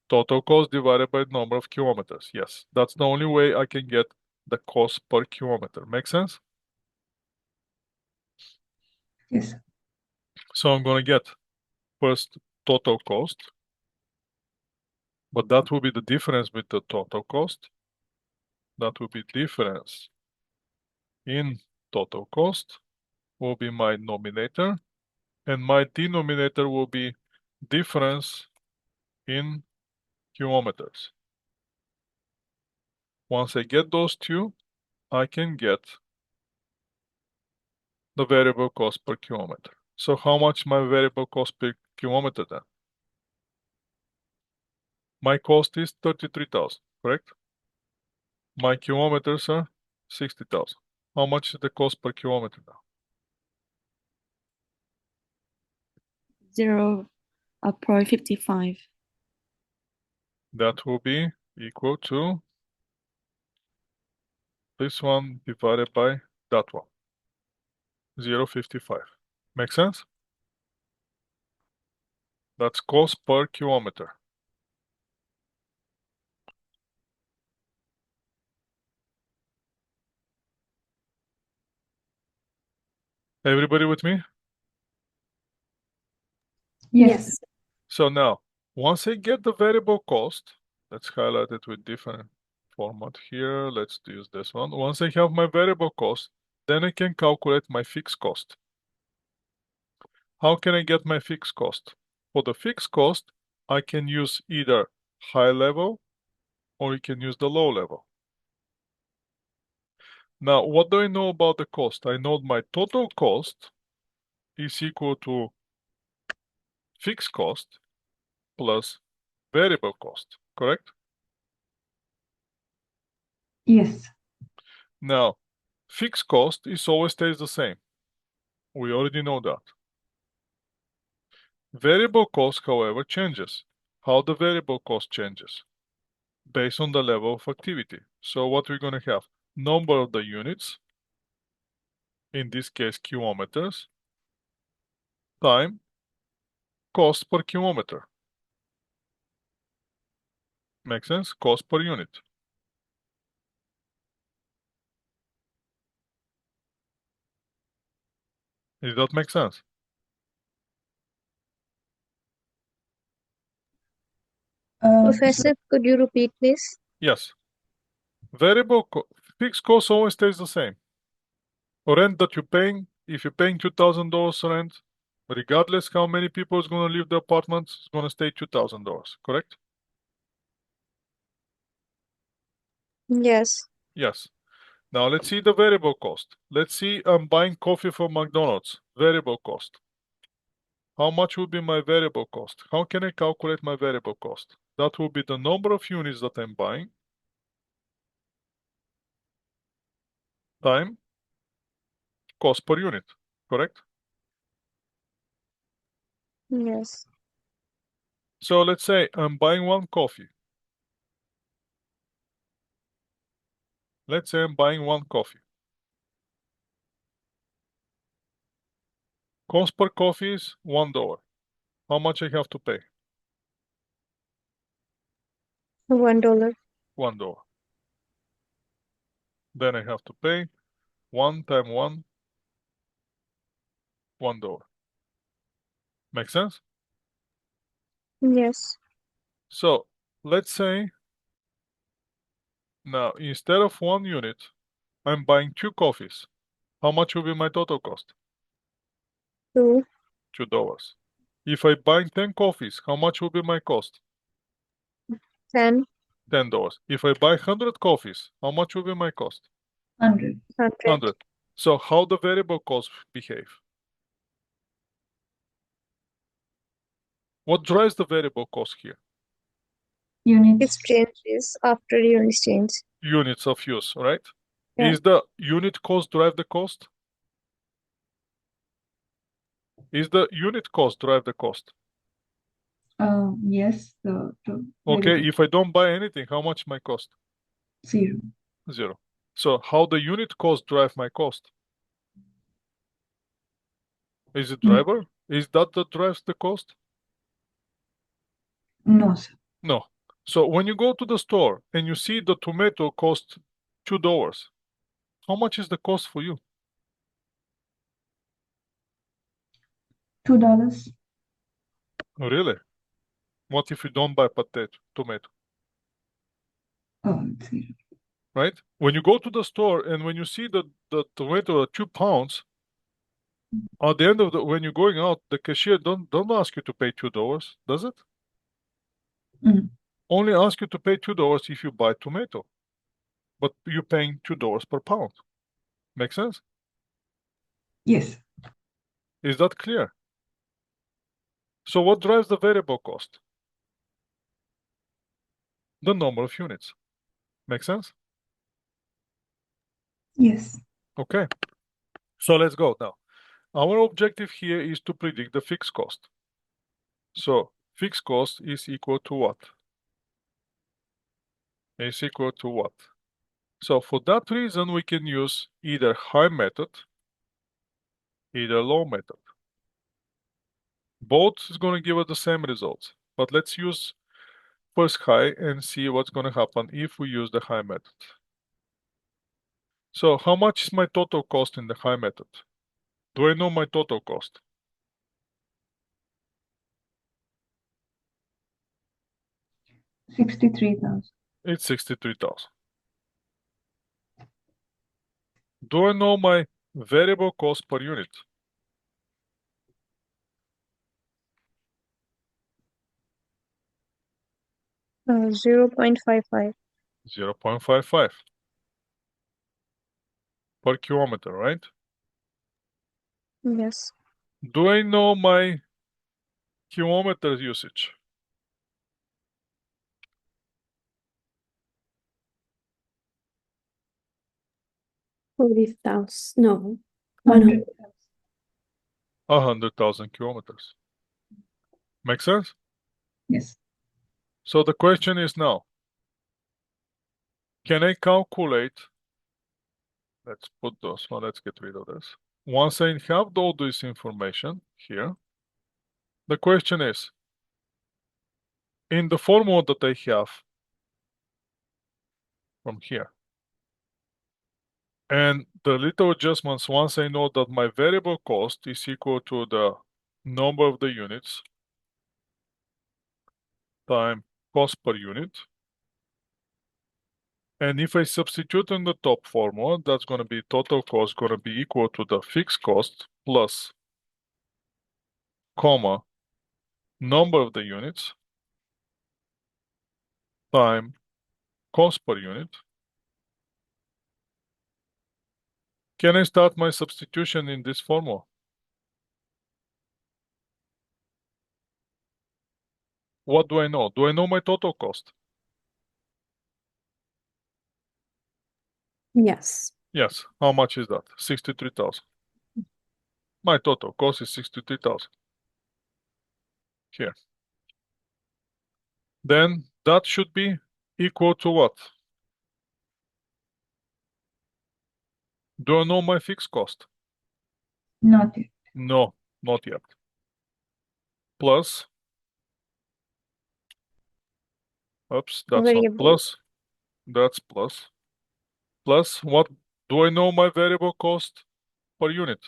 Total cost divided by number of kilometers. Yes, that's the only way I can get the cost per kilometer. Make sense? Yes. So I'm gonna get first total cost, but that will be the difference with the total cost. That will be difference in total cost will be my nominator, and my denominator will be difference in kilometers. Once I get those two, I can get the variable cost per kilometer. So how much my variable cost per kilometer then? My cost is 33,000, correct? My kilometers are 60,000. How much is the cost per kilometer now? 0.55. That will be equal to this one divided by that one. 0.55. Make sense? That's cost per kilometer. Everybody with me? Yes. So now, once I get the variable cost, let's highlight it with different format here. Let's use this one. Once I have my variable cost, then I can calculate my fixed cost. How can I get my fixed cost? For the fixed cost, I can use either high level or you can use the low level. Now, what do I know about the cost? I know my total cost is equal to fixed cost plus variable cost, correct? Yes. Now, fixed cost is always stays the same. We already know that. Variable cost, however, changes. How the variable cost changes? Based on the level of activity. So what we're going to have? Number of the units, in this case kilometers, time, cost per kilometer. Make sense? Cost per unit. Does that make sense? Professor, could you repeat, please? Yes. Fixed cost always stays the same. Rent that you're paying, if you're paying $2,000 rent, regardless how many people is going to leave the apartment, it's going to stay $2,000, correct? Yes. Yes. Now let's see the variable cost. Let's see I'm buying coffee from McDonald's. Variable cost. How much will be my variable cost? How can I calculate my variable cost? That will be the number of units that I'm buying, time, cost per unit, correct? Yes. So let's say I'm buying one coffee. Let's say I'm buying one coffee. Cost per coffee is $1. How much I have to pay? $1. $1. Then I have to pay 1 times 1, $1. Make sense? Yes. So let's say now instead of 1 unit, I'm buying 2 coffees. How much will be my total cost? 2. $2. If I buy 10 coffees, how much will be my cost? 10. $10. If I buy 100 coffees, how much will be my cost? 100. 100. 100. So how the variable costs behave? What drives the variable cost here? Units. It changes after unit change. Units of use, right? Yeah. Is the unit cost drive the cost? Is the unit cost drive the cost? Yes, Okay, variable. if I don't buy anything, how much my cost? 0. 0. So how the unit cost drive my cost? Is it No, driver? Is that drives the cost? no, sir. No. So when you go to the store and you see the tomato cost $2, how much is the cost for you? $2. Really? What if you don't buy tomato? Oh, it's 0. Right? When you go to the store and when you see the tomato at 2 pounds, at the end of when you're going out, the cashier don't ask you to pay $2, does it? Mm. Only ask you to pay $2 if you buy tomato, but you're paying $2 per pound. Make sense? Yes. Is that clear? So what drives the variable cost? The number of units. Make sense? Yes. Okay. So let's go now. Our objective here is to predict the fixed cost. So fixed cost is equal to what? Is equal to what? So for that reason, we can use either high method, either low method. Both is going to give us the same results, but let's use first high and see what's going to happen if we use the high method. So how much is my total cost in the high method? Do I know my total cost? $63,000. It's 63,000. Do I know my variable cost per unit? Uh, 0.55. 0.55 per kilometer, right? Yes. Do I know my kilometer usage? 40,000. No. 100. 100,000 kilometers. Make sense? Yes. So the question is now, can I calculate? Let's put those. Well, let's get rid of this. Once I have all this information here, the question is, in the formula that I have from here, and the little adjustments, once I know that my variable cost is equal to the number of the units time cost per unit. And if I substitute in the top formula, that's going to be total cost going to be equal to the fixed cost plus comma number of the units time cost per unit. Can I start my substitution in this formula? What do I know? Do I know my total cost? Yes. Yes. How much is that? 63,000. My total cost is 63,000. Here. Then that should be equal to what? Do I know my fixed cost? Not yet. No, not yet. Plus, oops, that's not Variable. plus. That's plus. Plus, what do I know my variable cost per unit?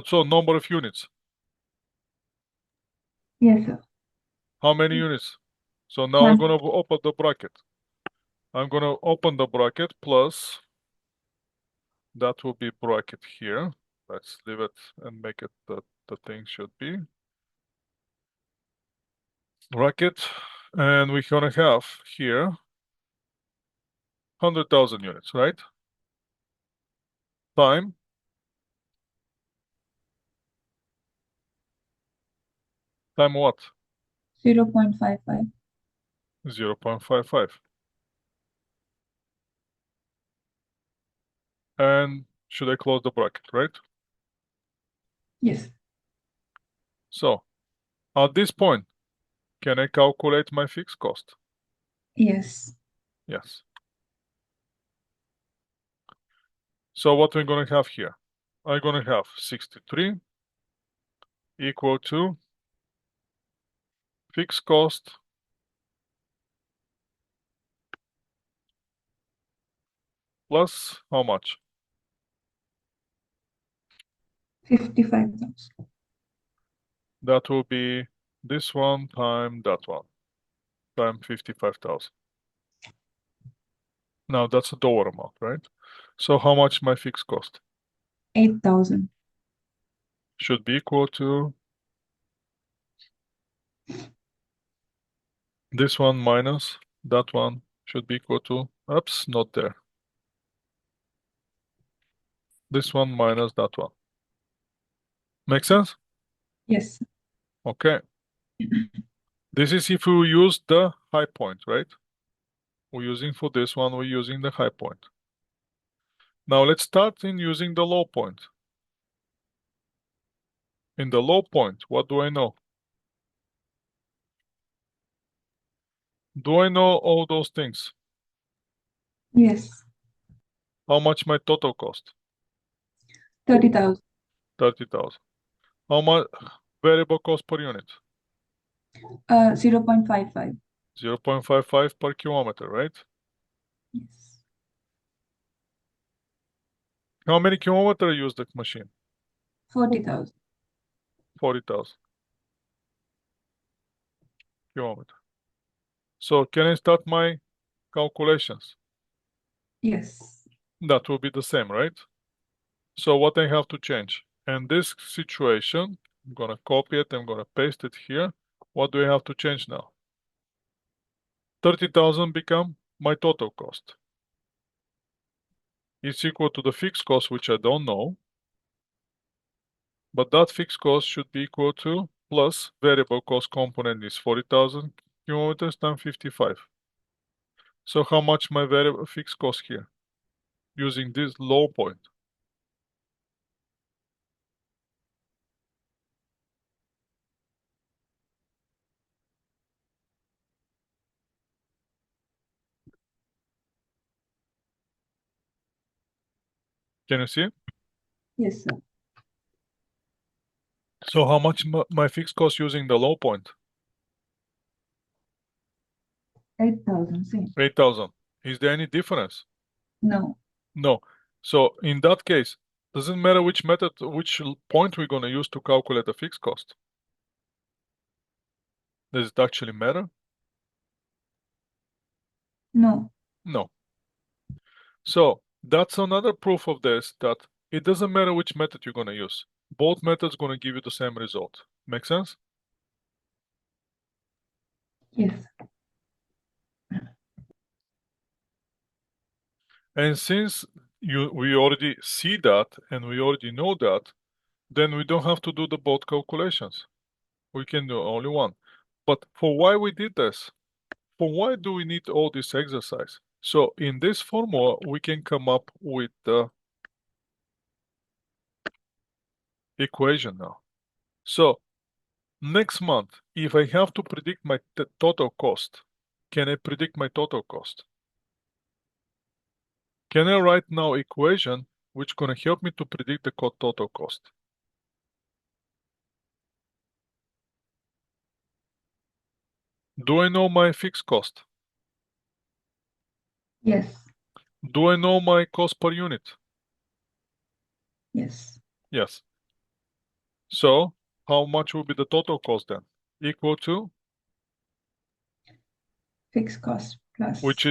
So number of units. Yes, sir. How many units? So now I'm One. gonna open the bracket. I'm gonna open the bracket plus, that will be bracket here. Let's leave it and make it the thing should be. Bracket, and we're gonna have here 100,000 units, right? Time 0.55. 0.55. And should I close the bracket, right? Yes. So at this point, can I calculate my fixed cost? Yes. Yes. So what we're gonna have here? I'm gonna have 63 equal to fixed cost plus how much? 55,000. That will be this one time that one, time 55,000. Now that's a dollar amount, right? So how much my fixed cost? 8,000. Should be equal to this one minus that one, should be equal to, oops, not there. This one minus that one. Make sense? Yes. Okay. This is if we use the high point, right? We're using for this one, we're using the high point. Now let's start in using the low point. In the low point, what do I know? Do I know all those things? Yes. How much my total cost? 30,000. 30,000. How much variable cost per unit? 0.55. 0.55 per kilometer, right? Yes. How many kilometers use the machine? 40,000. 40,000 kilometers. So can I start my calculations? Yes. That will be the same, right? So what I have to change? In this situation, I'm gonna copy it, I'm gonna paste it here. What do I have to change now? 30,000 become my total cost. It's equal to the fixed cost, which I don't know. But that fixed cost should be equal to plus variable cost component is 40,000 kilometers times 55. So how much my variable fixed cost here? Using this low point. Can you see? Yes, sir. So how much my fixed cost using the low point? 8,000. Same. 8,000. Is there any difference? No. No. So in that case, doesn't matter which method, which point we're gonna use to calculate the fixed cost. Does it actually matter? No. No. So that's another proof of this, that it doesn't matter which method you're gonna use. Both methods gonna give you the same result. Make sense? Yes. And since we already see that and we already know that, then we don't have to do the both calculations. We can do only one. But for why we did this? For why do we need all this exercise? So in this formula, we can come up with the equation now. So next month, if I have to predict my total cost, can I predict my total cost? Can I write now equation which gonna help me to predict the total cost? Do I know my fixed cost? Yes. Do I know my cost per unit? Yes. Yes. So how much will be the total cost then? Equal to, Fixed cost plus. which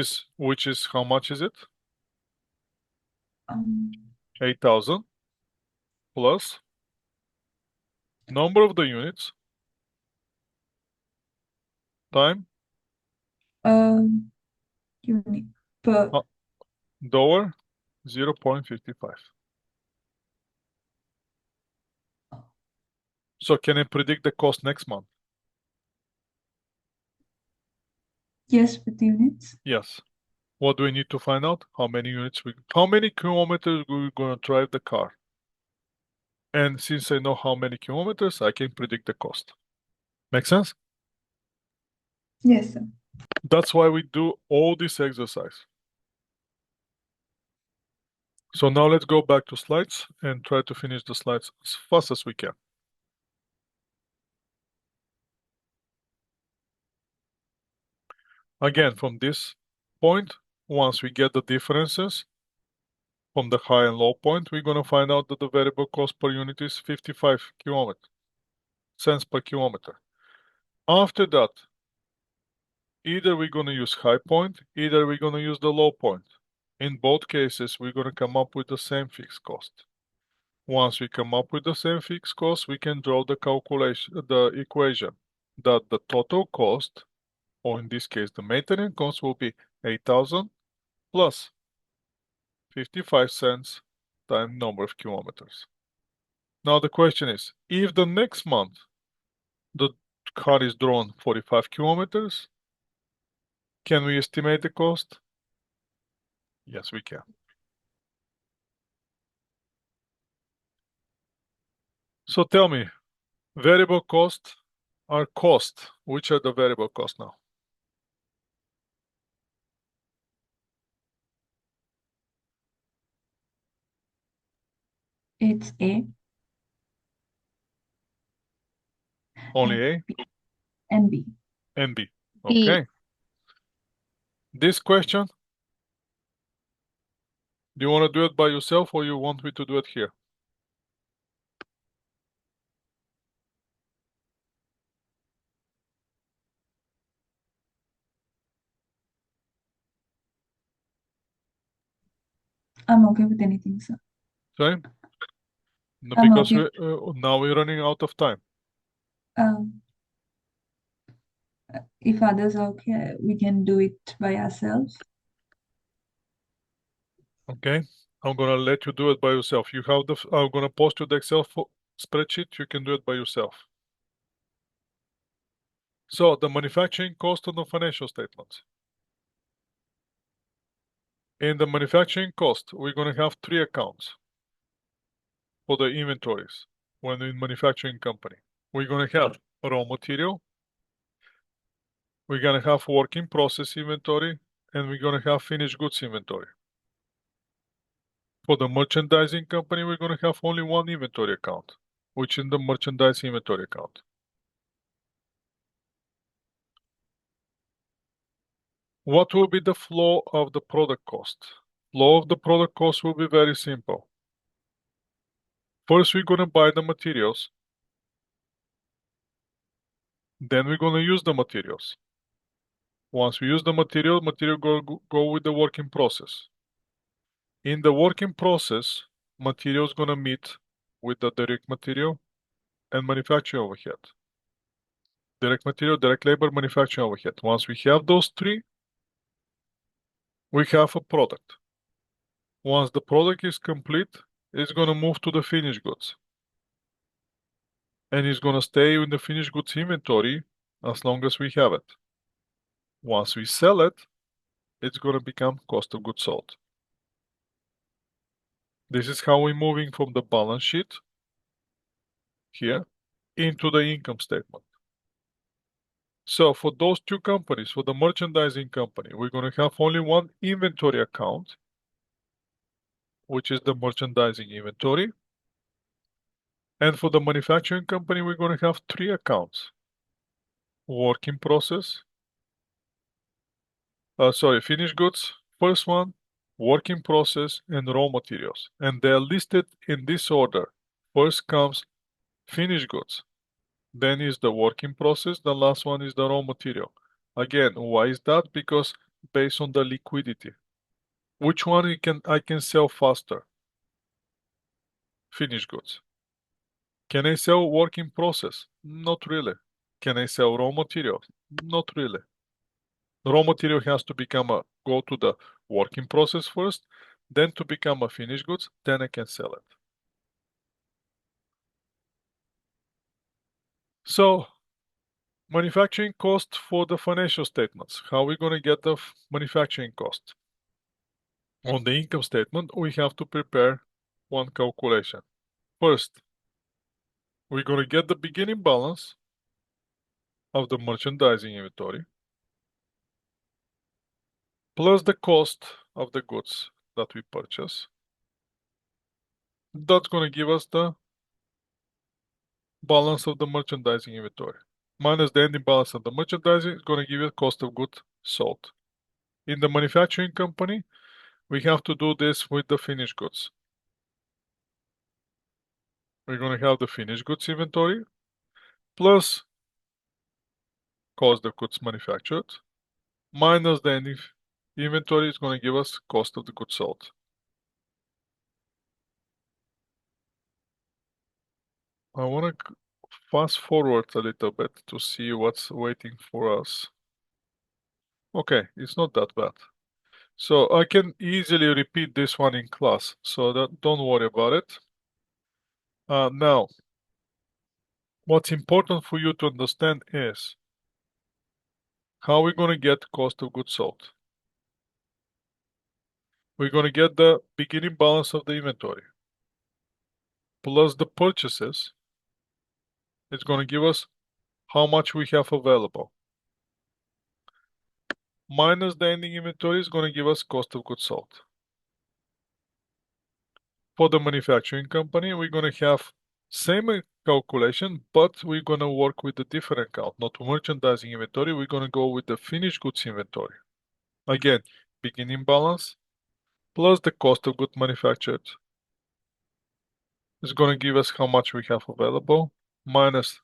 is how much is it? Um, 8,000 plus number of the units time unit per. dollar 0.55. So can I predict the cost next month? Yes, with units. Yes. What do we need to find out? How many kilometers we're gonna drive the car? And since I know how many kilometers, I can predict the cost. Make sense? Yes, sir. That's why we do all this exercise. So now let's go back to slides and try to finish the slides as fast as we can. Again, from this point, once we get the differences from the high and low point, we're gonna find out that the variable cost per unit is 55 cents per kilometer. After that, either we're gonna use high point, either we're gonna use the low point. In both cases, we're gonna come up with the same fixed cost. Once we come up with the same fixed cost, we can draw the equation that the total cost, or in this case, the maintenance cost will be 8,000 plus 55 cents times number of kilometers. Now the question is, if the next month the car is drawn 45 kilometers, can we estimate the cost? Yes, we can. So tell me, variable cost or cost, which are the variable costs now? It's A Only A and B. and B. B. Okay. This question, do you want to do it by yourself or you want me to do it here? I'm okay with anything, sir. Sorry? No, I'm because okay. now we're running out of time. Um, if others are okay, we can do it by ourselves. Okay. I'm gonna let you do it by yourself. You have I'm gonna post you the Excel spreadsheet. You can do it by yourself. So the manufacturing cost on the financial statements. In the manufacturing cost, we're gonna have 3 accounts for the inventories when in manufacturing company. We're gonna have raw material, we're gonna have work in process inventory, and we're gonna have finished goods inventory. For the merchandising company, we're gonna have only one inventory account, which is the merchandise inventory account. What will be the flow of the product cost? Flow of the product cost will be very simple. First, we're gonna buy the materials. Then we're gonna use the materials. Once we use the material go with the working process. In the working process, material is gonna meet with the direct material and manufacturing overhead. Direct material, direct labor, manufacturing overhead. Once we have those 3, we have a product. Once the product is complete, it's gonna move to the finished goods. And it's gonna stay in the finished goods inventory as long as we have it. Once we sell it, it's gonna become cost of goods sold. This is how we're moving from the balance sheet here into the income statement. So for those 2 companies, for the merchandising company, we're gonna have only one inventory account, which is the merchandising inventory. And for the manufacturing company, we're gonna have 3 accounts. Work in process, finished goods, First one, work in process and raw materials. And they are listed in this order. First comes finished goods. Then is the work in process. The last one is the raw material. Again, why is that? Because based on the liquidity. Which one I can sell faster? Finished goods. Can I sell work in process? Not really. Can I sell raw material? Not really. The raw material has to go to the work in process first, then to become a finished goods, then I can sell it. So, manufacturing cost for the financial statements. How are we going to get the manufacturing cost? On the income statement, we have to prepare one calculation. First, we're going to get the beginning balance of the merchandising inventory plus the cost of the goods that we purchase. That's going to give us the balance of the merchandising inventory. Minus the ending balance of the merchandising is going to give you cost of goods sold. In the manufacturing company, we have to do this with the finished goods. We're going to have the finished goods inventory plus cost of goods manufactured minus the ending inventory is going to give us cost of the goods sold. I want to fast forward a little bit to see what's waiting for us. Okay, it's not that bad. So I can easily repeat this one in class, so don't worry about it. Now, what's important for you to understand is how we're going to get cost of goods sold. We're going to get the beginning balance of the inventory plus the purchases. It's going to give us how much we have available. Minus the ending inventory is going to give us cost of goods sold. For the manufacturing company, we're going to have same calculation, but we're going to work with a different account, not merchandising inventory. We're going to go with the finished goods inventory. Again, beginning balance plus the cost of goods manufactured is going to give us how much we have available, minus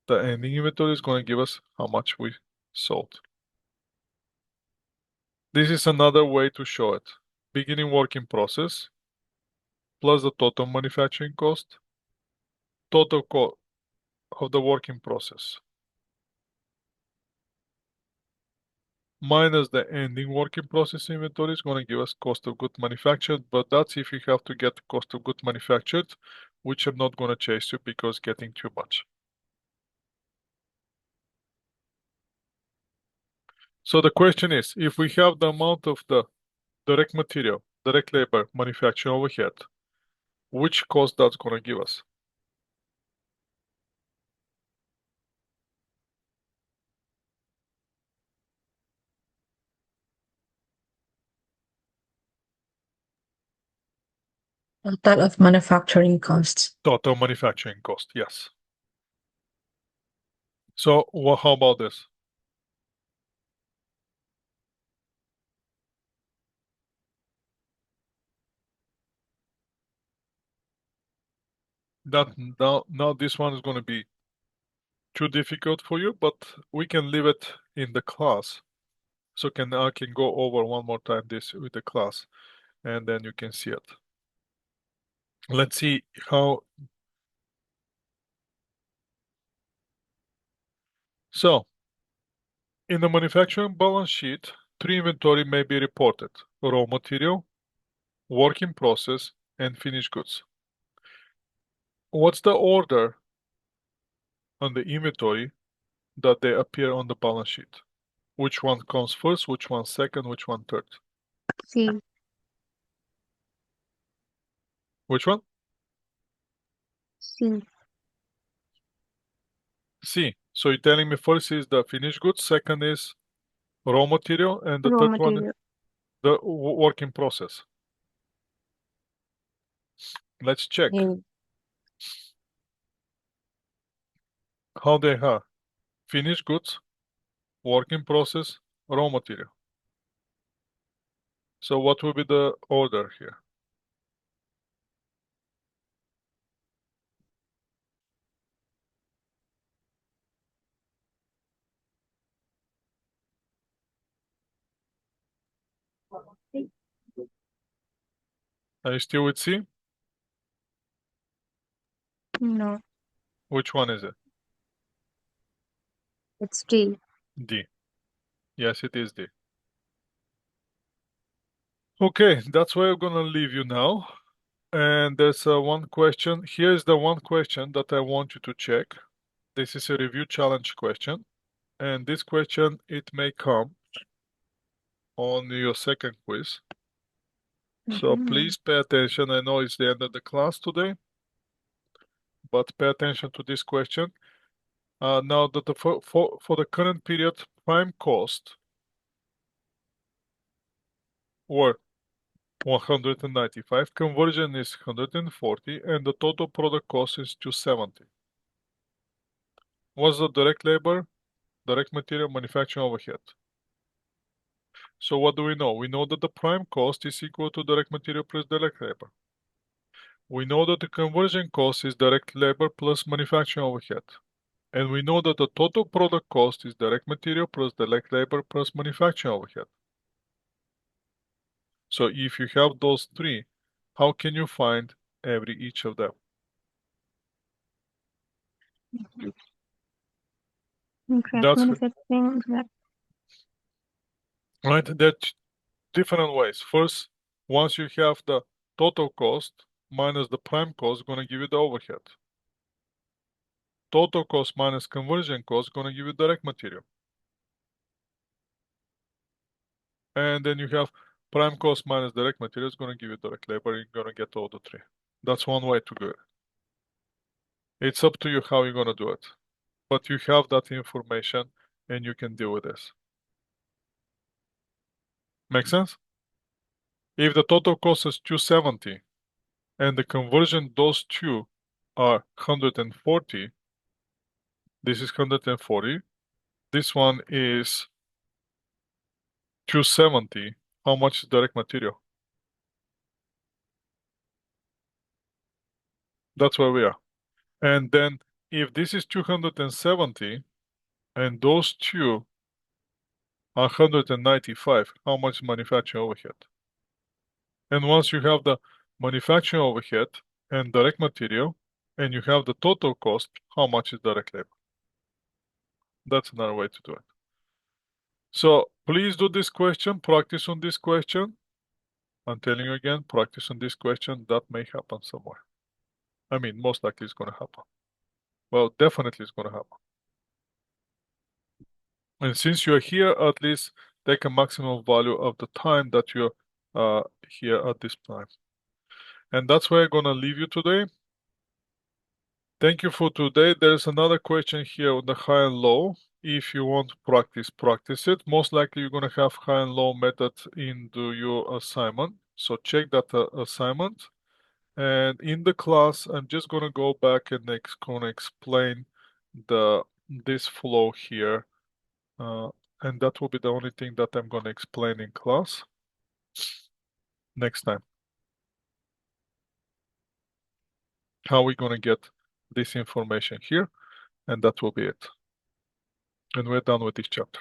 the ending inventory is going to give us how much we sold. This is another way to show it. Beginning work in process plus the total manufacturing cost, total cost of the work in process, minus the ending work in process inventory is going to give us cost of goods manufactured, but that's if you have to get cost of goods manufactured, which I'm not going to chase you because getting too much. So the question is, if we have the amount of the direct material, direct labor, manufacturing overhead, which cost that's going to give us? Total of manufacturing costs. Total manufacturing cost, yes. So how about this? Now this one is going to be too difficult for you, but we can leave it in the class. So I can go over one more time this with the class, and then you can see it. Let's see how. So, in the manufacturing balance sheet, 3 inventory may be reported: raw material, work in process, and finished goods. What's the order on the inventory that they appear on the balance sheet? Which one comes first, which one second, which one third? C. Which one? C. C. So you're telling me first is the finished goods, second is raw material, and the Raw third one is material. the work in process. Let's check A. how they have finished goods, work in process, raw material. So what will be the order here? Are you still with C? No, Which one is it? it's D. D. Yes, it is D. Okay, that's where I'm gonna leave you now. And there's one question. Here's the one question that I want you to check. This is a review challenge question. And this question, it may come on your second quiz. So please pay attention. I know it's the end of the class today, but pay attention to this question. Now that for the current period, prime cost were 195, conversion is 140, and the total product cost is 270. What's the direct labor, direct material, manufacturing overhead? So what do we know? We know that the prime cost is equal to direct material plus direct labor. We know that the conversion cost is direct labor plus manufacturing overhead. And we know that the total product cost is direct material plus direct labor plus manufacturing overhead. So if you have those three, how can you find each of them? Contract That's manufacturing. right. That's different ways. First, once you have the total cost minus the prime cost, gonna give you the overhead. Total cost minus conversion cost gonna give you direct material. And then you have prime cost minus direct material is gonna give you direct labor. You're gonna get all the three. That's one way to do it. It's up to you how you're gonna do it. But you have that information and you can deal with this. Make sense? If the total cost is 270 and the conversion, those two are 140, this is 140, this one is 270, how much is direct material? That's where we are. And then if this is 270 and those two are 195, how much manufacturing overhead? And once you have the manufacturing overhead and direct material, and you have the total cost, how much is direct labor? That's another way to do it. So please do this question, practice on this question. I'm telling you again, practice on this question. That may happen somewhere. I mean, most likely it's going to happen. Well, definitely it's going to happen. And since you're here, at least take a maximum value of the time that you're here at this time. And that's where I'm going to leave you today. Thank you for today. There's another question here on the high and low. If you want to practice, practice it. Most likely you're going to have high and low method into your assignment. So check that assignment. And in the class, I'm just going to go back and gonna explain this flow here. And that will be the only thing that I'm going to explain in class next time. How we're going to get this information here. And that will be it. And we're done with this chapter.